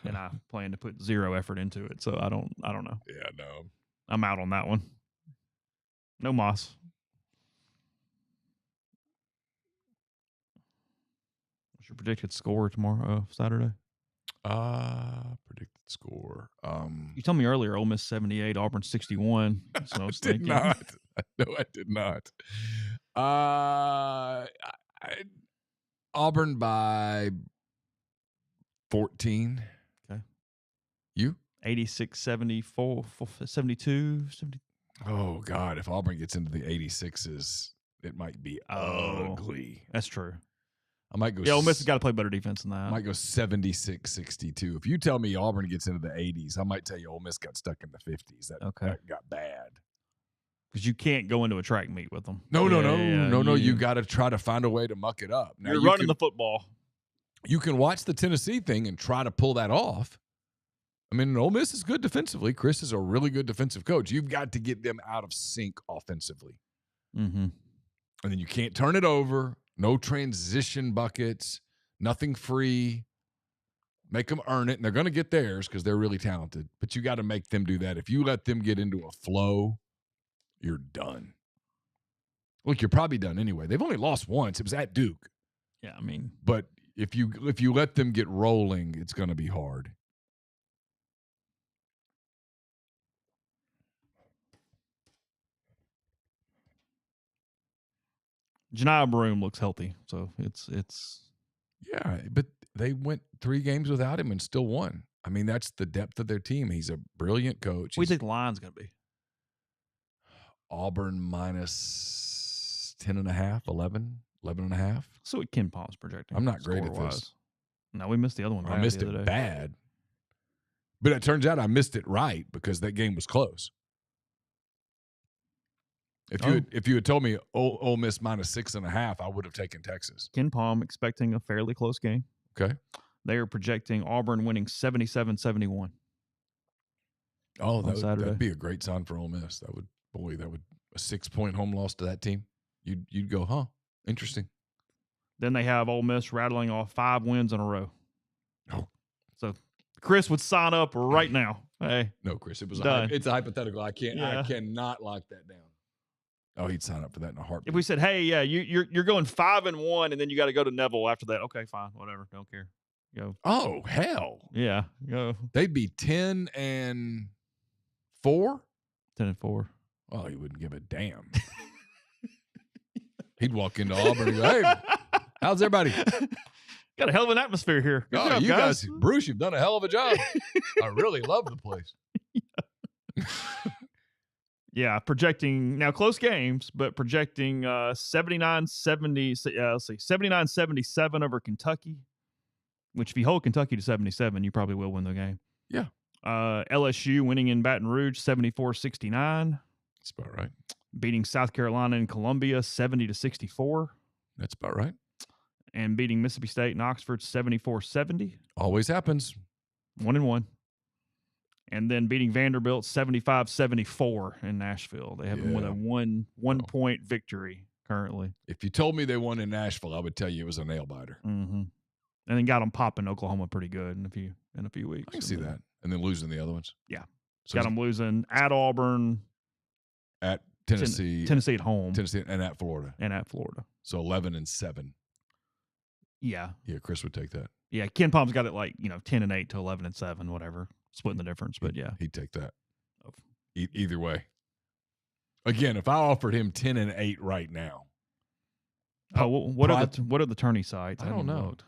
And I plan to put 0 effort into it, so I don't know. Yeah, no. I'm out on that one. No moss. What's your predicted score tomorrow, Saturday? Predicted score. You told me earlier Ole Miss 78, Auburn 61. So I was thinking. Not. No, I did not. Auburn by 14. Okay. You? 86, 74, 72, 70. Oh, God. If Auburn gets into the 86s, it might be ugly. That's true. I might go. Yeah, Ole Miss has got to play better defense than that. I might go 76-62. If you tell me Auburn gets into the 80s, I might tell you Ole Miss got stuck in the 50s. That got bad. Because you can't go into a track meet with them. No. You got to try to find a way to muck it up. Now, you're running the football. You can watch the Tennessee thing and try to pull that off. I mean, Ole Miss is good defensively. Chris is a really good defensive coach. You've got to get them out of sync offensively. Mm-hmm. And then you can't turn it over. No transition buckets. Nothing free. Make them earn it. And they're going to get theirs because they're really talented. But you got to make them do that. If you let them get into a flow, you're done. Look, you're probably done anyway. They've only lost once. It was at Duke. Yeah, I mean. But if you let them get rolling, it's going to be hard. Janiyah Broome looks healthy, so it's. Yeah, but they went 3 games without him and still won. I mean, that's the depth of their team. He's a brilliant coach. What do you think the line's going to be? Auburn minus 10.5, 11.5. So what Ken Palm's projecting. I'm not great at this. No, we missed the other one. I missed it bad. But it turns out I missed it right because that game was close. If you had told me Ole Miss minus 6.5, I would have taken Texas. Ken Palm expecting a fairly close game. Okay. They are projecting Auburn winning 77-71. Oh, that'd be a great sign for Ole Miss. That would a 6-point home loss to that team. You'd go, huh? Interesting. Then they have Ole Miss rattling off 5 wins in a row. Oh. So Chris would sign up right now. Hey. No, Chris, it's a hypothetical. I cannot lock that down. Oh, he'd sign up for that in a heartbeat. If we said, "Hey, yeah, you're going 5-1, and then you got to go to Neville after that," okay, fine, whatever, don't care. Go. Oh hell, yeah, go. They'd be 10-4. 10-4. Oh, he wouldn't give a damn. He'd walk into Auburn and go, "Hey, how's everybody? Got a hell of an atmosphere here. Good job, you guys, Bruce, you've done a hell of a job. I really love the place." Yeah, projecting now close games, but projecting 79-77 over Kentucky, which if you hold Kentucky to 77, you probably will win the game. Yeah. LSU winning in Baton Rouge 74-69, That's about right. beating South Carolina and Columbia 70-64, That's about right. and beating Mississippi State and Oxford 74-70, Always happens. 1-1. And then beating Vanderbilt 75-74 in Nashville. They have them with a one-point victory currently. If you told me they won in Nashville, I would tell you it was a nail biter. Mm-hmm. And then got them popping Oklahoma pretty good in a few weeks. I can see that. And then losing the other ones. Yeah. So Got them losing at Auburn, at Tennessee, Tennessee at home, Tennessee, and at Florida. So 11-7. Yeah. Yeah, Chris would take that. Yeah, Ken Palm's got it like 10-8 to 11-7, whatever, splitting the difference. But yeah, he'd take that. Either way. Again, if I offered him 10-8 right now. What are the tourney sites? I don't know. Looked.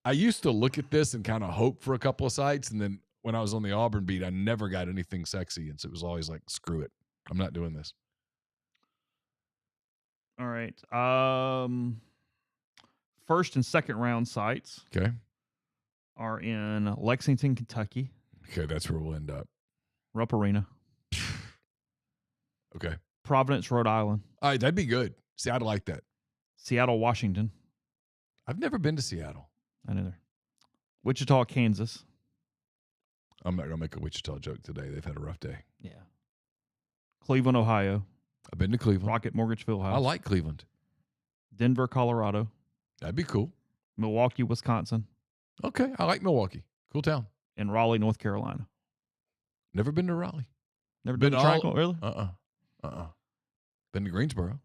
I used to look at this and kind of hope for a couple of sites, and then when I was on the Auburn beat, I never got anything sexy, and so it was always like, screw it, I'm not doing this. All right. First and second round sites. Okay. Are in Lexington, Kentucky. Okay, that's where we'll end up. Rupp Arena. Okay. Providence, Rhode Island. All right, that'd be good. See, I'd like that. Seattle, Washington. I've never been to Seattle. I neither. Wichita, Kansas. I'm not going to make a Wichita joke today. They've had a rough day. Yeah. Cleveland, Ohio. I've been to Cleveland. Rocket Mortgage Fieldhouse. I like Cleveland. Denver, Colorado. That'd be cool. Milwaukee, Wisconsin. Okay, I like Milwaukee. Cool town. And Raleigh, North Carolina. Never been to Raleigh. Never been to Triangle, really? Been to Greensboro.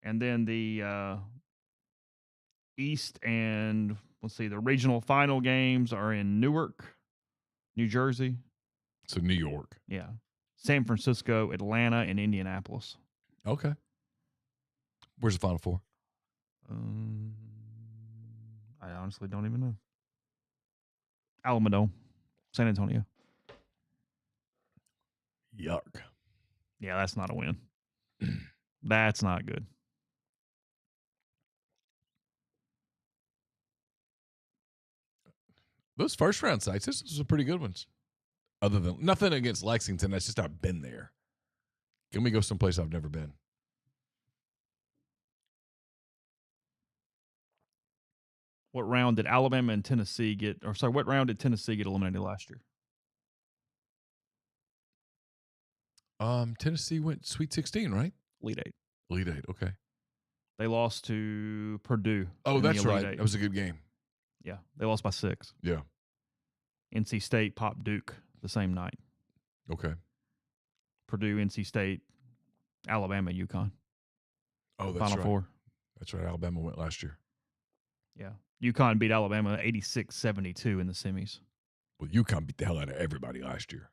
And then the East and, the regional final games are in Newark, New Jersey. So New York. Yeah. San Francisco, Atlanta, and Indianapolis. Okay. Where's the Final Four? I honestly don't even know. Alamodome, San Antonio. Yuck. Yeah, that's not a win. That's not good. Those first round sites, this was some pretty good ones. Other than nothing against Lexington, that's just I've been there. Can we go someplace I've never been? What round did Alabama and Tennessee get? What round did Tennessee get eliminated last year? Tennessee went Sweet 16, right? Elite Eight. Elite Eight, okay. They lost to Purdue. Oh, that's right. That was a good game. Yeah, they lost by 6. Yeah. NC State popped Duke the same night. Okay. Purdue, NC State, Alabama, UConn. Oh, that's Final right. Four. That's right. Alabama went last year. Yeah. UConn beat Alabama 86-72 in the semis. Well, UConn beat the hell out of everybody last year.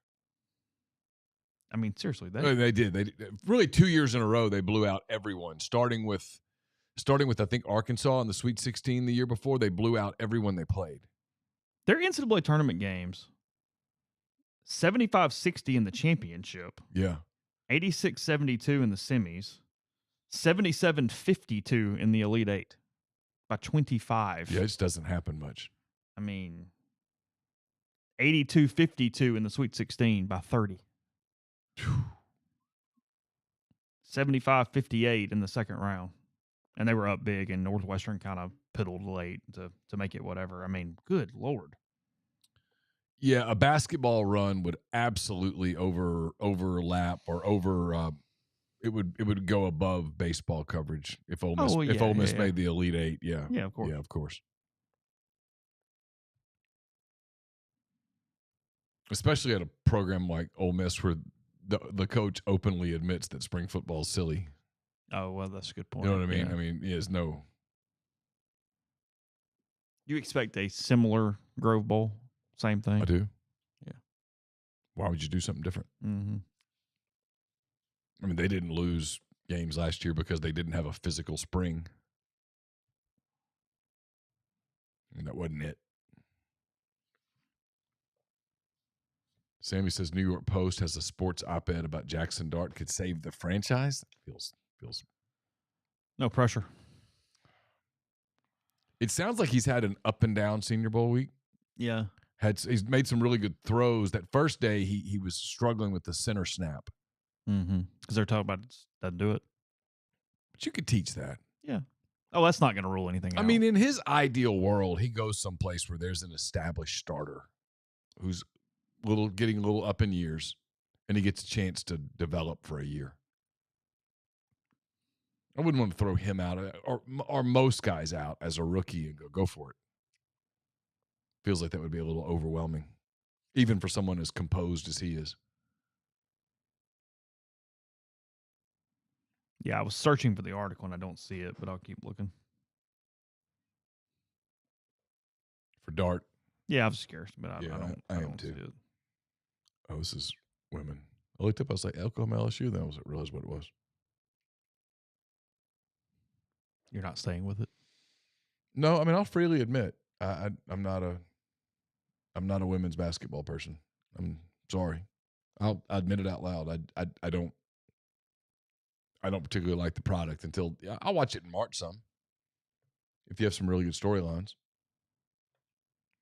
I mean, seriously, they did. They did. Really 2 years in a row they blew out everyone. Starting with I think Arkansas in the Sweet 16 the year before, they blew out everyone they played. Their NCAA tournament games, 75-60 in the championship. Yeah. 86-72 in the semis. 77-52 in the Elite Eight by 25. Yeah, it just doesn't happen much. I mean, 82-52 in the Sweet 16 by 30. 75-58 in the second round. And they were up big, and Northwestern kind of piddled late to make it whatever. I mean, good Lord. Yeah, a basketball run would absolutely overlap or it would go above baseball coverage if Ole Miss made the Elite Eight. Yeah. Yeah, of course. Yeah, of course. Especially at a program like Ole Miss where the coach openly admits that spring football is silly. Oh, well, that's a good point. You know what I mean? Yeah. I mean, there's no. You expect a similar Grove Bowl? Same thing? I do. Yeah. Why would you do something different? Mm-hmm. I mean, they didn't lose games last year because they didn't have a physical spring. And that wasn't it. Sammy says New York Post has a sports op-ed about Jackson Dart could save the franchise. Feels No pressure. It sounds like he's had an up and down Senior Bowl week. Yeah. He's made some really good throws. That first day, he was struggling with the center snap. Mm-hmm. Because they're talking about that do it. But you could teach that. Yeah. Oh, that's not going to rule anything out. I mean, in his ideal world, he goes someplace where there's an established starter who's getting a little up in years, and he gets a chance to develop for a year. I wouldn't want to throw him out or most guys out as a rookie and go for it. Feels like that would be a little overwhelming, even for someone as composed as he is. Yeah, I was searching for the article and I don't see it, but I'll keep looking. For Dart? Yeah, I was scared, but I am don't too. see it. Oh, this is women. I looked up, I was like, Oklahoma LSU, then I realized what it was. You're not staying with it? No, I mean, I'll freely admit I'm not a women's basketball person. I'm sorry. I'll admit it out loud. I don't particularly like the product until I'll watch it in March some. If you have some really good storylines.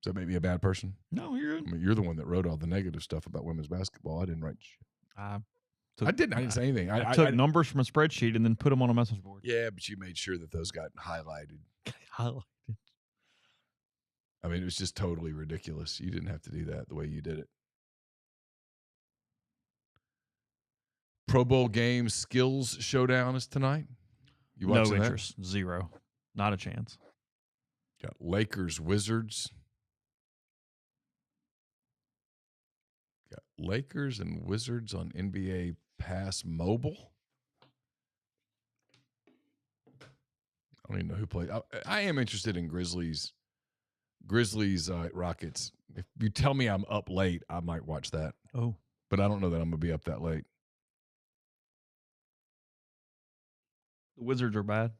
Does that make me a bad person? No, you're good. I mean, you're the one that wrote all the negative stuff about women's basketball. I didn't write shit. I didn't say anything. I took numbers from a spreadsheet and then put them on a message board. Yeah, but you made sure that those got highlighted. Highlighted. I mean, it was just totally ridiculous. You didn't have to do that the way you did it. Pro Bowl game skills showdown is tonight. You watching No interest. That? Zero. Not a chance. Got Lakers Wizards. Got Lakers and Wizards on NBA Pass Mobile. I don't even know who played. I am interested in Grizzlies Rockets. If you tell me I'm up late, I might watch that. Oh. But I don't know that I'm going to be up that late. The Wizards are bad?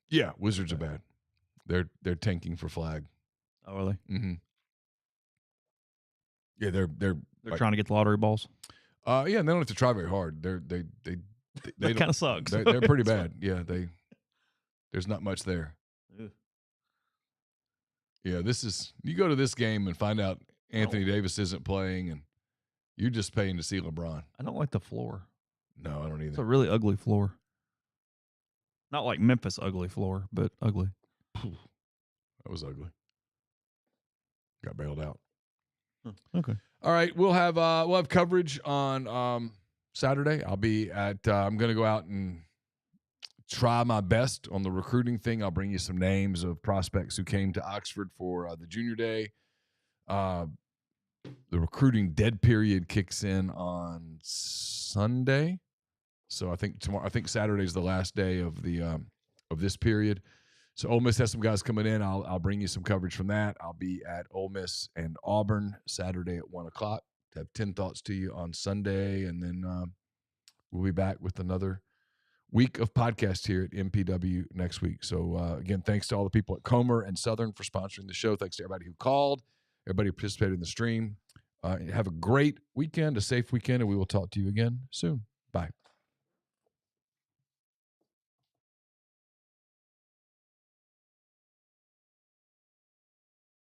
Yeah, Wizards are bad. They're tanking for flag. Oh, are they? Mm-hmm. Yeah, they're like, trying to get the lottery balls. Yeah, and they don't have to try very hard. They that kind of sucks. They're pretty bad. Yeah, there's not much there. Ew. Yeah, you go to this game and find out Anthony Davis isn't playing, and you're just paying to see LeBron. I don't like the floor. No, I don't either. It's a really ugly floor. Not like Memphis ugly floor, but ugly. That was ugly. Got bailed out. Okay. All right, we'll have coverage on Saturday. I'll be at. I'm going to go out and try my best on the recruiting thing. I'll bring you some names of prospects who came to Oxford for the junior day. The recruiting dead period kicks in on Sunday, so I think Saturday is the last day of the of this period. So Ole Miss has some guys coming in. I'll bring you some coverage from that. I'll be at Ole Miss and Auburn Saturday at 1:00. Have 10 thoughts to you on Sunday, and then we'll be back with another week of podcast here at MPW next week. So again, thanks to all the people at Comer and Southern for sponsoring the show. Thanks to everybody who called, everybody who participated in the stream. Have a great weekend, a safe weekend, and we will talk to you again soon. Bye.